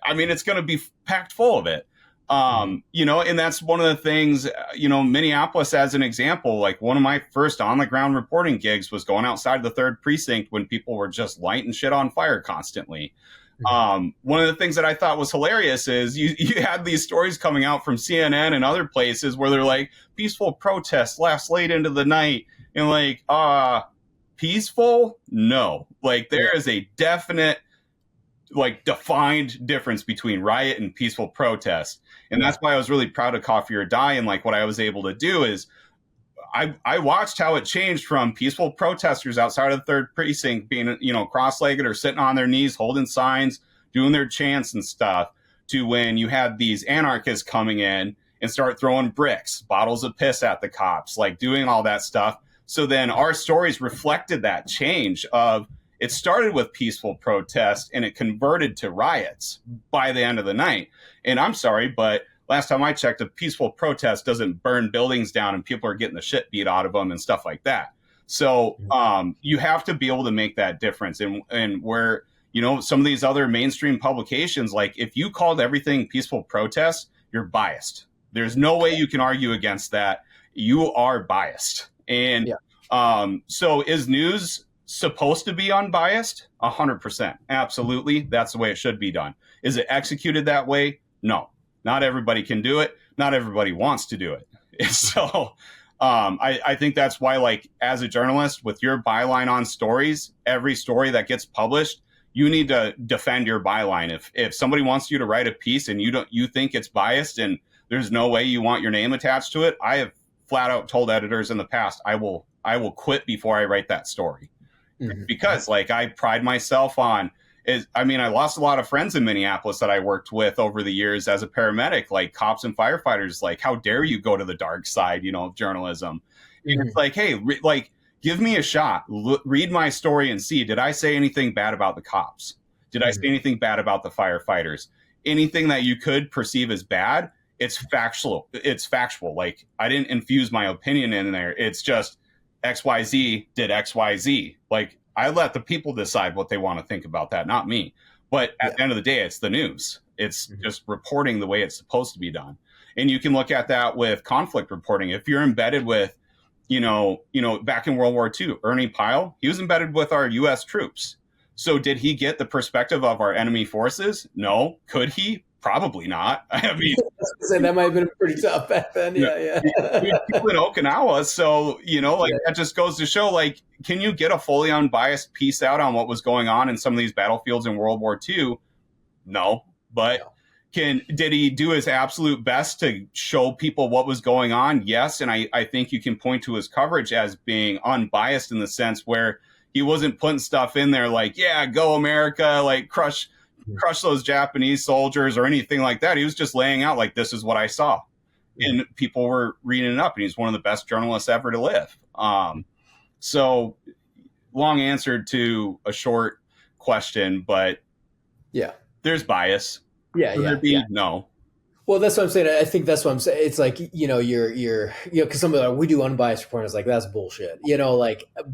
I mean, it's going to be packed full of it. And that's one of the things, Minneapolis as an example, like one of my first on the ground reporting gigs was going outside the 3rd precinct when people were just lighting shit on fire constantly. One of the things that I thought was hilarious is you had these stories coming out from CNN and other places where they're like, peaceful protests last late into the night, and like, peaceful? No, like there is a definite, like, defined difference between riot and peaceful protest. And that's why I was really proud of Coffee or Die. And like what I was able to do is I watched how it changed from peaceful protesters outside of the 3rd precinct being, cross-legged or sitting on their knees, holding signs, doing their chants and stuff, to when you had these anarchists coming in and start throwing bricks, bottles of piss at the cops, like doing all that stuff. So then our stories reflected that change of, it started with peaceful protest and it converted to riots by the end of the night. And I'm sorry, but last time I checked, a peaceful protest doesn't burn buildings down and people are getting the shit beat out of them and stuff like that. So you have to be able to make that difference. And where, some of these other mainstream publications, like if you called everything peaceful protest, you're biased. There's no way you can argue against that. You are biased. And so is news supposed to be unbiased? 100%. Absolutely. That's the way it should be done. Is it executed that way? No. Not everybody can do it. Not everybody wants to do it. So I think that's why, like, as a journalist, with your byline on stories, every story that gets published, you need to defend your byline. If somebody wants you to write a piece and you think it's biased and there's no way you want your name attached to it, I have flat out told editors in the past, I will quit before I write that story. Because like I pride myself on I lost a lot of friends in Minneapolis that I worked with over the years as a paramedic, like cops and firefighters, like, how dare you go to the dark side, of journalism. And it's like, hey, like, give me a shot. Read my story and see, did I say anything bad about the cops? Did I say anything bad about the firefighters? Anything that you could perceive as bad, it's factual. It's factual. Like, I didn't infuse my opinion in there. It's just XYZ did XYZ. Like, I let the people decide what they want to think about that, not me. But at the end of the day, it's the news. It's just reporting the way it's supposed to be done. And you can look at that with conflict reporting. If you're embedded with, back in World War II, Ernie Pyle, he was embedded with our U.S. troops. So did he get the perspective of our enemy forces? No. Could he? Probably not. I mean, that might have been pretty tough back then. Yeah. People in Okinawa. So, that just goes to show, like, can you get a fully unbiased piece out on what was going on in some of these battlefields in World War II? No. But did he do his absolute best to show people what was going on? Yes. And I think you can point to his coverage as being unbiased in the sense where he wasn't putting stuff in there like, yeah, go America, like crush those Japanese soldiers or anything like that. He was just laying out like, this is what I saw. And people were reading it up, and he's one of the best journalists ever to live. So long answer to a short question, but there's bias. No. Well, that's what I'm saying. I think that's what I'm saying. It's like, you're because some of we do unbiased reporting. It's like, that's bullshit,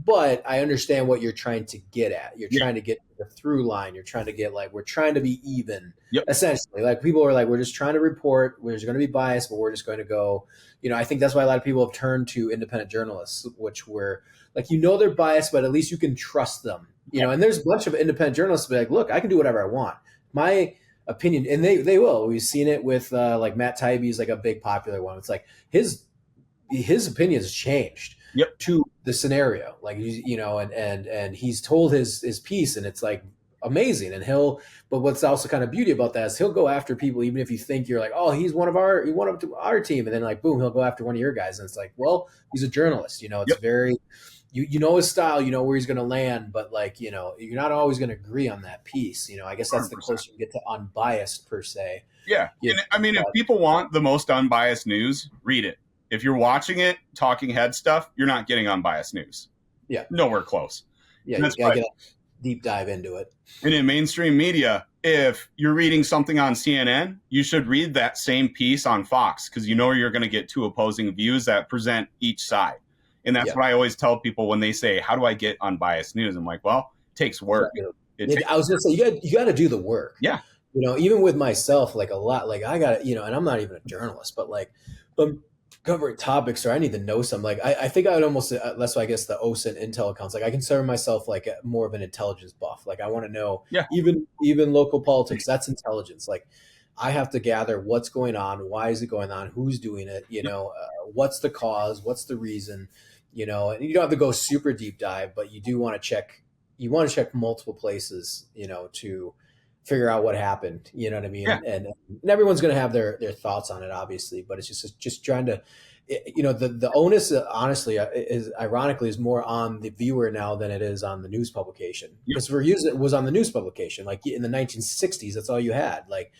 but I understand what you're trying to get at. You're trying to get the through line. You're trying to get, like, we're trying to be even, essentially. Like, people are like, we're just trying to report. There's going to be bias, but we're just going to go, I think that's why a lot of people have turned to independent journalists, which were like, they're biased, but at least you can trust them, and there's a bunch of independent journalists be like, look, I can do whatever I want. My opinion, and they will. We've seen it with like Matt Taibbi's, like, a big popular one. It's like his opinions changed to the scenario, like, and he's told his piece, and it's like amazing. And but what's also kind of beauty about that is he'll go after people even if you think you're like, oh, he won up to our team, and then, like, boom, he'll go after one of your guys, and it's like, well, he's a journalist, it's very. You know his style, where he's going to land, but, like, you're not always going to agree on that piece. I guess that's 100%. The closer you get to unbiased, per se. Yeah. And I mean, if people want the most unbiased news, read it. If you're watching it, talking head stuff, you're not getting unbiased news. Yeah. Nowhere close. Yeah, you got to get a deep dive into it. And in mainstream media, if you're reading something on CNN, you should read that same piece on Fox, because you're going to get two opposing views that present each side. And that's what I always tell people when they say, how do I get unbiased news? I'm like, well, it takes work. I was going to say, you got to do the work. Yeah. Even with myself, like, a lot, like, I got to, and I'm not even a journalist, but, like, I'm covering topics or I need to know something. Like, I think I would almost, that's why I guess the OSINT intel accounts, like, I consider myself like more of an intelligence buff. Like, I want to know even local politics, that's intelligence. Like, I have to gather what's going on, why is it going on, who's doing it, what's the cause, what's the reason. And you don't have to go super deep dive, but you do want to check. You want to check multiple places, to figure out what happened. You know what I mean? Yeah. And everyone's going to have their thoughts on it, obviously. But it's just trying to, the onus, honestly, is ironically is more on the viewer now than it is on the news publication. Because it was on the news publication, like in the 1960s. That's all you had. Like,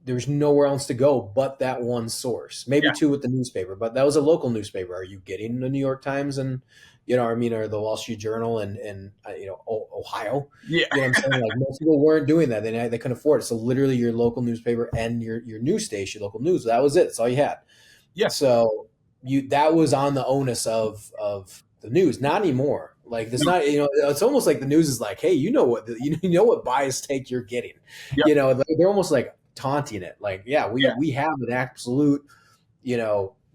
there's nowhere else to go but that one source, maybe two with the newspaper, but that was a local newspaper. Are you getting the New York Times and, or the Wall Street Journal and Ohio? Yeah. You know what I'm saying? Like, most people weren't doing that. They couldn't afford it. So literally your local newspaper and your news station, local news, that was it. That's all you had. Yeah. So that was on the onus of the news, not anymore. Like, it's not, it's almost like the news is like, hey, what bias take you're getting, they're almost like taunting it. Like, we have an absolute,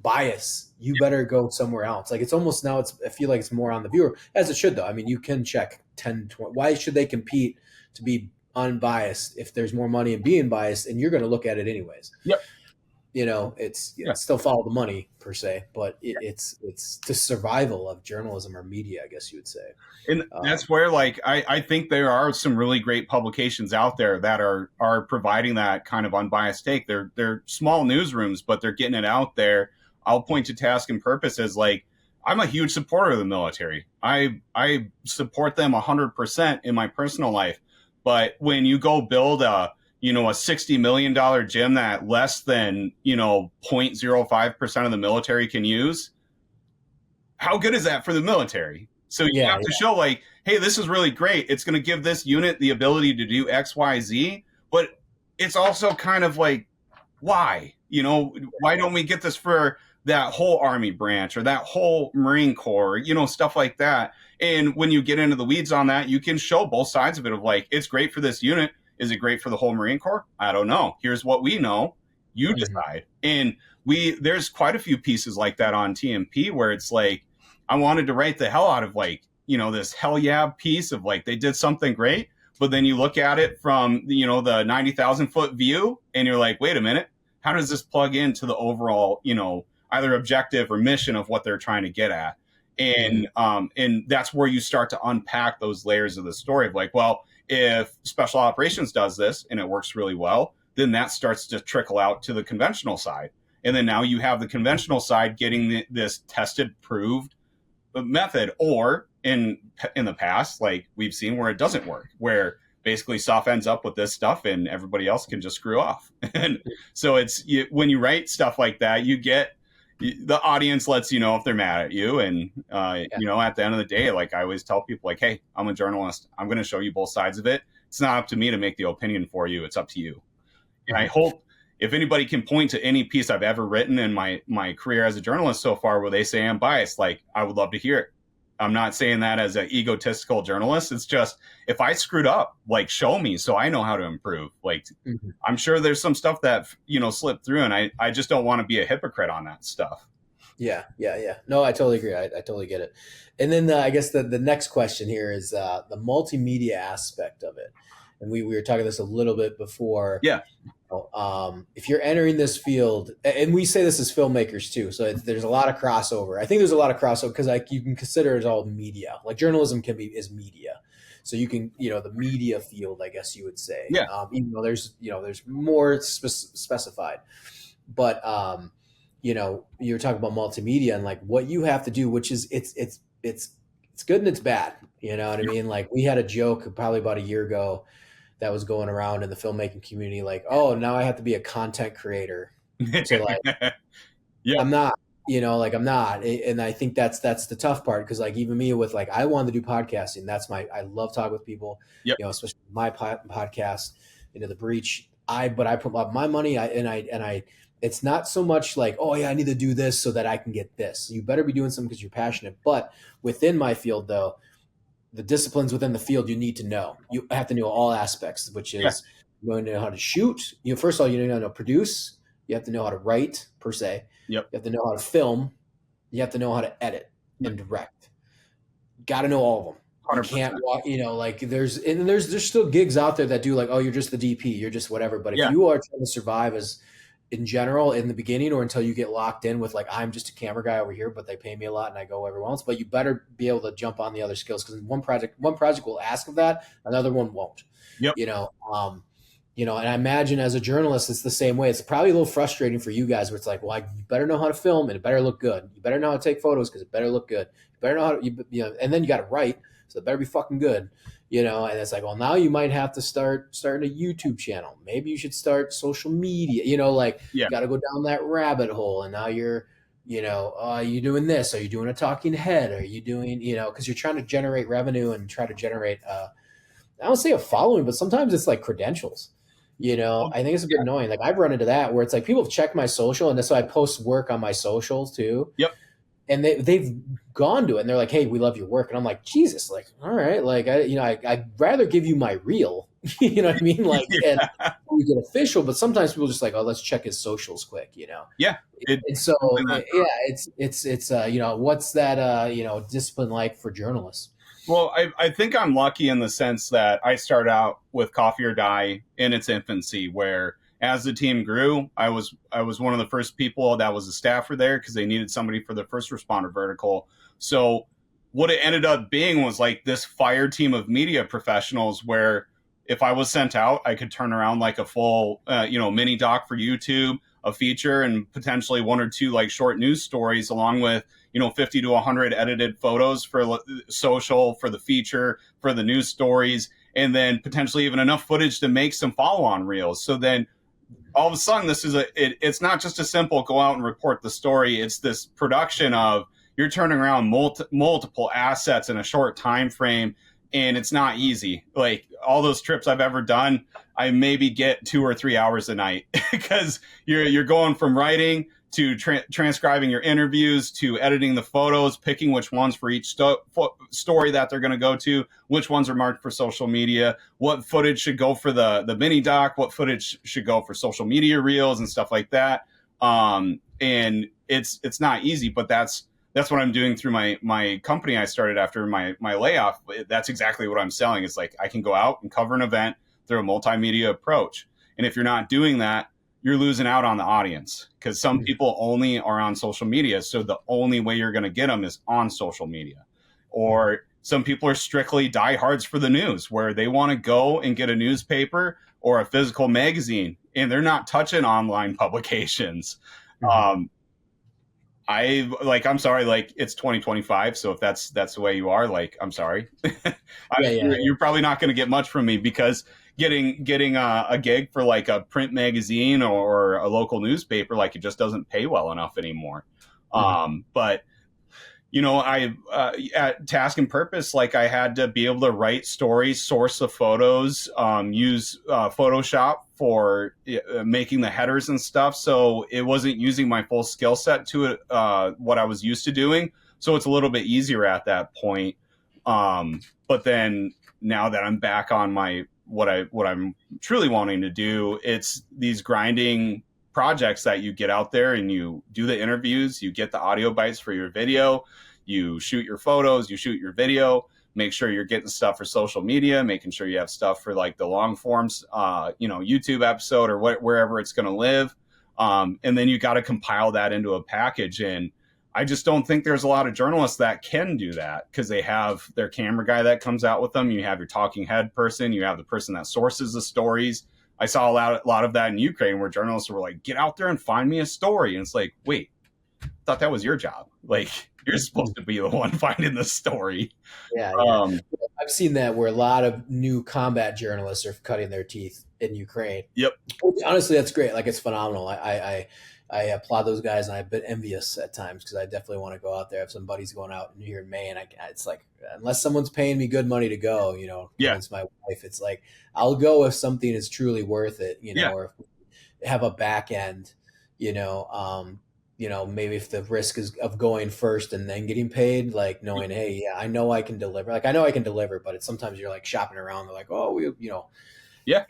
bias. You better go somewhere else. Like, it's almost now I feel like it's more on the viewer, as it should though. I mean, you can check 10, 20, why should they compete to be unbiased if there's more money in being biased, and you're going to look at it anyways. Yep. It's still follow the money per se, but it's the survival of journalism or media, I guess you would say. And that's where, like, I think there are some really great publications out there that are providing that kind of unbiased take. They're small newsrooms, but they're getting it out there. I'll point to Task and Purpose as, like, I'm a huge supporter of the military. I support them 100% in my personal life. But when you go build a $60 million gym that less than, 0.05% of the military can use, how good is that for the military? So you Yeah, have to show like, hey, this is really great. It's going to give this unit the ability to do X, Y, Z. But it's also kind of like, why? Why don't we get this for that whole Army branch or that whole Marine Corps, stuff like that. And when you get into the weeds on that, you can show both sides of it of like, it's great for this unit. Is it great for the whole Marine Corps? I don't know. Here's what we know. You decide. And there's quite a few pieces like that on TMP where it's like, I wanted to write the hell out of like, this hell yeah piece of like, they did something great. But then you look at it from, the 90,000 foot view and you're like, wait a minute, how does this plug into the overall, either objective or mission of what they're trying to get at? And and that's where you start to unpack those layers of the story of like, well, if special operations does this and it works really well, then that starts to trickle out to the conventional side. And then now you have the conventional side getting this tested, proved method, or in the past, like we've seen where it doesn't work, where basically SOF ends up with this stuff and everybody else can just screw off. And so when you write stuff like that, you get the audience lets you know if they're mad at you. And, at the end of the day, like I always tell people like, hey, I'm a journalist. I'm going to show you both sides of it. It's not up to me to make the opinion for you. It's up to you. And I hope if anybody can point to any piece I've ever written in my career as a journalist so far where they say I'm biased, like I would love to hear it. I'm not saying that as an egotistical journalist. It's just if I screwed up, like show me so I know how to improve. Like I'm sure there's some stuff that, slipped through and I just don't want to be a hypocrite on that stuff. Yeah. No, I totally agree. I totally get it. And then I guess the next question here is the multimedia aspect of it. And we were talking this a little bit before. Yeah. If you're entering this field, and we say this as filmmakers too, so there's a lot of crossover. I think there's a lot of crossover because like you can consider it all media. Like journalism is media, so you can the media field, I guess you would say. Yeah. Even though there's more specified, but you were talking about multimedia and like what you have to do, which is it's good and it's bad. You know what I mean? Like we had a joke probably about a year ago that was going around in the filmmaking community, like, oh, now I have to be a content creator. So like, I'm not, I'm not. And I think that's the tough part. Cause like even me with like, I wanted to do podcasting. I love talking with people, especially my podcast, The Breach. But I put up my money it's not so much like, oh yeah, I need to do this so that I can get this. You better be doing something because you're passionate. But within my field though, the disciplines within the field you need to know. You have to know all aspects, which is you know how to shoot. First of all, you need to know how to produce. You have to know how to write per se. Yep. You have to know how to film. You have to know how to edit and direct. Got to know all of them. 100%. You can't walk. Like there's still gigs out there that do like, oh, you're just the DP, you're just whatever. But if you are trying to survive as in general in the beginning or until you get locked in with like I'm just a camera guy over here but they pay me a lot and I go every once, but you better be able to jump on the other skills because one project will ask of that, another one won't. And I imagine as a journalist it's the same way. It's probably a little frustrating for you guys where it's like, well, you better know how to film and it better look good. You better know how to take photos because it better look good. You better know how to and then you got to write, so it better be fucking good. And it's like, well, now you might have to start a YouTube channel. Maybe you should start social media, you got to go down that rabbit hole. And now you're, are you doing this? Are you doing a talking head? Are you doing, because you're trying to generate revenue and try to generate, I don't say a following, but sometimes it's like credentials. I think it's a bit annoying. Like I've run into that where it's like people have checked my social and so I post work on my socials too. Yep. And they've gone to it and they're like, hey, we love your work. And I'm like, Jesus, like, all right. Like, I'd rather give you my reel, you know what I mean? Like, and we get official, but sometimes people just like, oh, let's check his socials quick, Yeah. And so, it's what's that, discipline like for journalists? Well, I think I'm lucky in the sense that I started out with Coffee or Die in its infancy where as the team grew, I was one of the first people that was a staffer there because they needed somebody for the first responder vertical. So what it ended up being was like this fire team of media professionals where if I was sent out, I could turn around like a full, mini doc for YouTube, a feature, and potentially one or two like short news stories along with, 50 to 100 edited photos for social, for the feature, for the news stories, and then potentially even enough footage to make some follow-on reels. So then all of a sudden, this is it's not just a simple go out and report the story. It's this production of, you're turning around multiple assets in a short time frame, and it's not easy. Like all those trips I've ever done, I maybe get 2 or 3 hours a night because you're going from writing to transcribing your interviews to editing the photos, picking which ones for each story that they're going to go to, which ones are marked for social media, what footage should go for the mini doc, what footage should go for social media reels and stuff like that. And it's not easy, but that's what I'm doing through my company I started after my layoff. That's exactly what I'm selling. It's like I can go out and cover an event through a multimedia approach. And if you're not doing that, you're losing out on the audience, because some people only are on social media. So the only way you're going to get them is on social media. Or some people are strictly diehards for the news, where they want to go and get a newspaper or a physical magazine, and they're not touching online publications. I'm sorry, like it's 2025. So if that's the way you are, like, I'm sorry. You're probably not going to get much from me, because getting a gig for like a print magazine or a local newspaper, like, it just doesn't pay well enough anymore. But I at Task and Purpose, like, I had to be able to write stories, source the photos, use Photoshop for making the headers and stuff. So it wasn't using my full skill set to it, what I was used to doing. So it's a little bit easier at that point. But then now that I'm back on my what I'm truly wanting to do, it's these grinding projects that you get out there and you do the interviews, you get the audio bites for your video, you shoot your photos, you shoot your video, make sure you're getting stuff for social media, making sure you have stuff for like the long forms, YouTube episode or wherever it's going to live. And then you got to compile that into a package. And I just don't think there's a lot of journalists that can do that, because they have their camera guy that comes out with them. You have your talking head person. You have the person that sources the stories. I saw a lot of that in Ukraine, where journalists were like, get out there and find me a story. And it's like, wait, I thought that was your job. Like, you're supposed to be the one finding the story. Yeah. I've seen that, where a lot of new combat journalists are cutting their teeth in Ukraine. Yep. Honestly, that's great. Like, it's phenomenal. I applaud those guys, and I'm a bit envious at times, because I definitely want to go out there. I have some buddies going out here in May, and it's like, unless someone's paying me good money to go, it's my wife. It's like, I'll go if something is truly worth it, or if we have a back end, maybe if the risk is of going first and then getting paid, like knowing, hey, yeah, I know I can deliver. Like, I know I can deliver, but it's sometimes you're like shopping around. They're like, oh,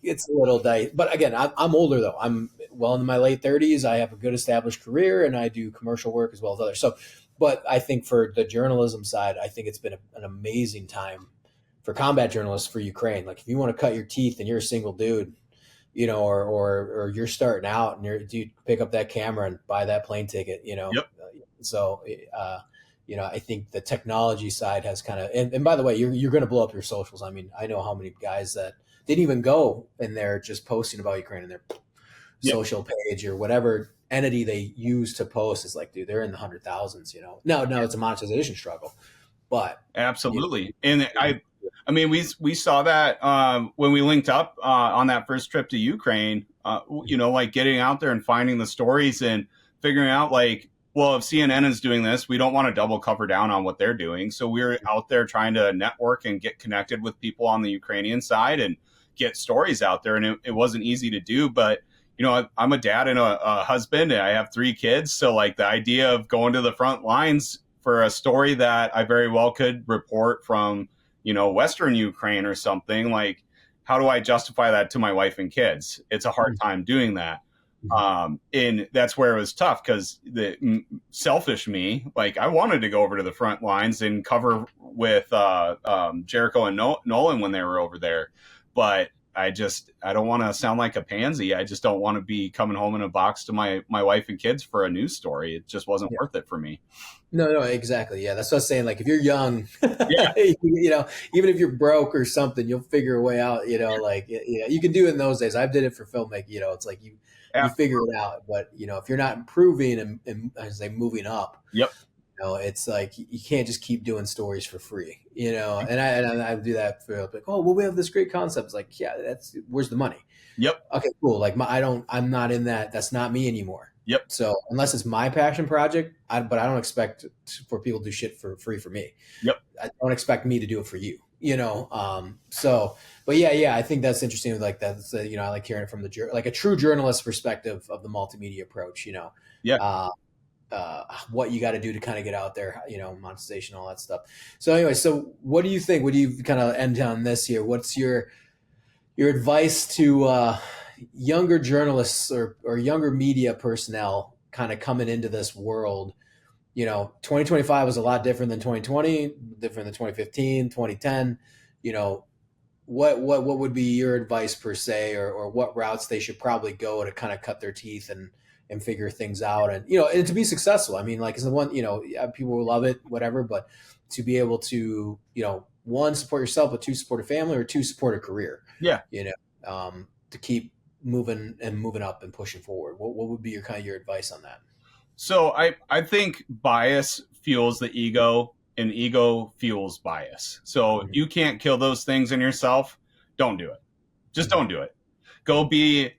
it's a little dicey. But again, I'm older though. I'm well into my late 30s. I have a good established career, and I do commercial work as well as others. So, but I think for the journalism side, I think it's been an amazing time for combat journalists for Ukraine. Like, if you want to cut your teeth and you're a single dude, or you're starting out and you pick up that camera and buy that plane ticket, Yep. So, I think the technology side has kind of, and by the way, you're going to blow up your socials. I mean, I know how many guys that didn't even go, and they're just posting about Ukraine in their social page or whatever entity they use to post. Is like, dude, they're in the 100,000s, No, it's a monetization struggle, but absolutely. And I mean, we saw that when we linked up on that first trip to Ukraine, like getting out there and finding the stories and figuring out, like, well, if CNN is doing this, we don't want to double cover down on what they're doing. So we're out there trying to network and get connected with people on the Ukrainian side and get stories out there. And it wasn't easy to do, but I'm a dad and a husband, and I have 3 kids. So like the idea of going to the front lines for a story that I very well could report from, Western Ukraine or something, like, how do I justify that to my wife and kids? It's a hard time doing that. And that's where it was tough, because the selfish me, like, I wanted to go over to the front lines and cover with Jericho and Nolan when they were over there. But I don't want to sound like a pansy. I just don't want to be coming home in a box to my wife and kids for a news story. It just wasn't worth it for me. No, exactly. Yeah, that's what I was saying. Like, if you're young, even if you're broke or something, you'll figure a way out. You can do it in those days. I did it for filmmaking. It's like you figure it out. But if you're not improving and as they moving up, it's like you can't just keep doing stories for free. And I do that for like, oh, well, we have this great concept. It's like, yeah, where's the money? Yep. Okay, cool. Like I'm not in that. That's not me anymore. Yep. So unless it's my passion project, but I don't expect for people to do shit for free for me. Yep. I don't expect me to do it for you, you know? So, but yeah, I think that's interesting. Like that's, you know, I like hearing it from like a true journalist perspective of the multimedia approach, you know, Yeah. uh, what you got to do to kind of get out there, you know, monetization, all that stuff. So anyway, so what do you think? What do you kind of end on this here? What's your advice to younger journalists or younger media personnel kind of coming into this world? You know, 2025 was a lot different than 2020, different than 2015, 2010. You know, what would be your advice per se, or what routes they should probably go to kind of cut their teeth and figure things out, and you know, and to be successful? I mean, like, it's the one, you know, people will love it, whatever, but to be able to, you know, one, support yourself, but two, support a family, or two, support a career, Yeah. you know, to keep moving up and pushing forward. What would be your kind of your advice on that? So I think bias fuels the ego, and ego fuels bias. So if Mm-hmm. you can't kill those things in yourself, don't do it. Just don't do it. Go be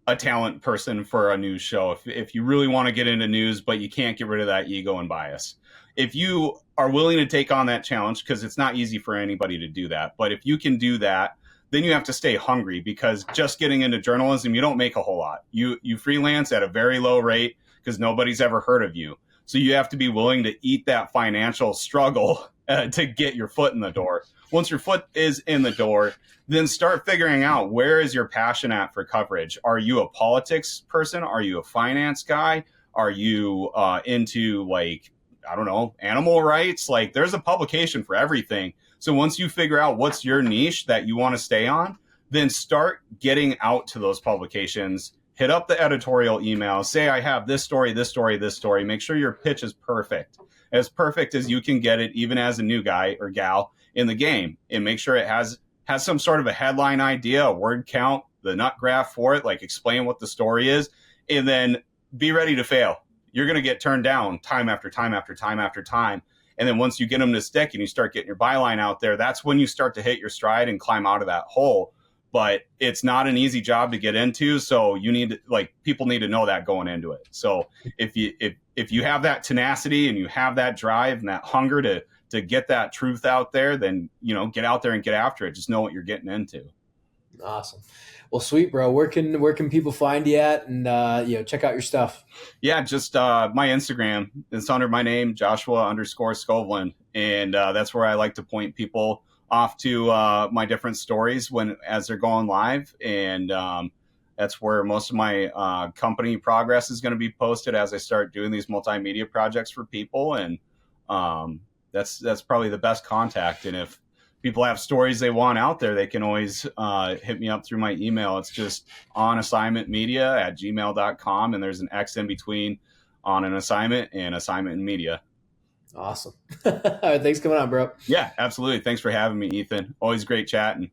a talent person for a news show if you really want to get into news, but you can't get rid of that ego and bias. If you are willing to take on that challenge, because it's not easy for anybody to do that, but if you can do that, then you have to stay hungry, because just getting into journalism, you don't make a whole lot. You freelance at a very low rate because nobody's ever heard of you. So you have to be willing to eat that financial struggle to get your foot in the door. Once your foot is in the door, then start figuring out, where is your passion at for coverage? Are you a politics person? Are you a finance guy? Are you into, like, I don't know, animal rights? Like, there's a publication for everything. So once you figure out what's your niche that you want to stay on, then start getting out to those publications. Hit up the editorial email. Say, I have this story, this story, this story. Make sure your pitch is perfect as you can get it, even as a new guy or gal in the game. And make sure it has some sort of a headline idea, a word count, the nut graph for it, like explain what the story is, and then be ready to fail. You're going to get turned down time after time after time after time. And then once you get them to stick and you start getting your byline out there, that's when you start to hit your stride and climb out of that hole. But it's not an easy job to get into. So you need to, like, people need to know that going into it. So if you have that tenacity and you have that drive and that hunger to get that truth out there, then, you know, get out there and get after it. Just know what you're getting into. Awesome. Well, sweet, bro. Where can people find you at, and you know, check out your stuff? Yeah, just my Instagram. It's under my name, Joshua_Skovlund, and that's where I like to point people off to my different stories as they're going live, and that's where most of my company progress is going to be posted as I start doing these multimedia projects for people, and that's probably the best contact. And if people have stories they want out there, they can always hit me up through my email. It's just onassignmentmedia@gmail.com, and there's an X in between on an assignment and assignment and media. Awesome. All right, thanks for coming on, bro. Yeah, absolutely. Thanks for having me, Ethan. Always great chatting.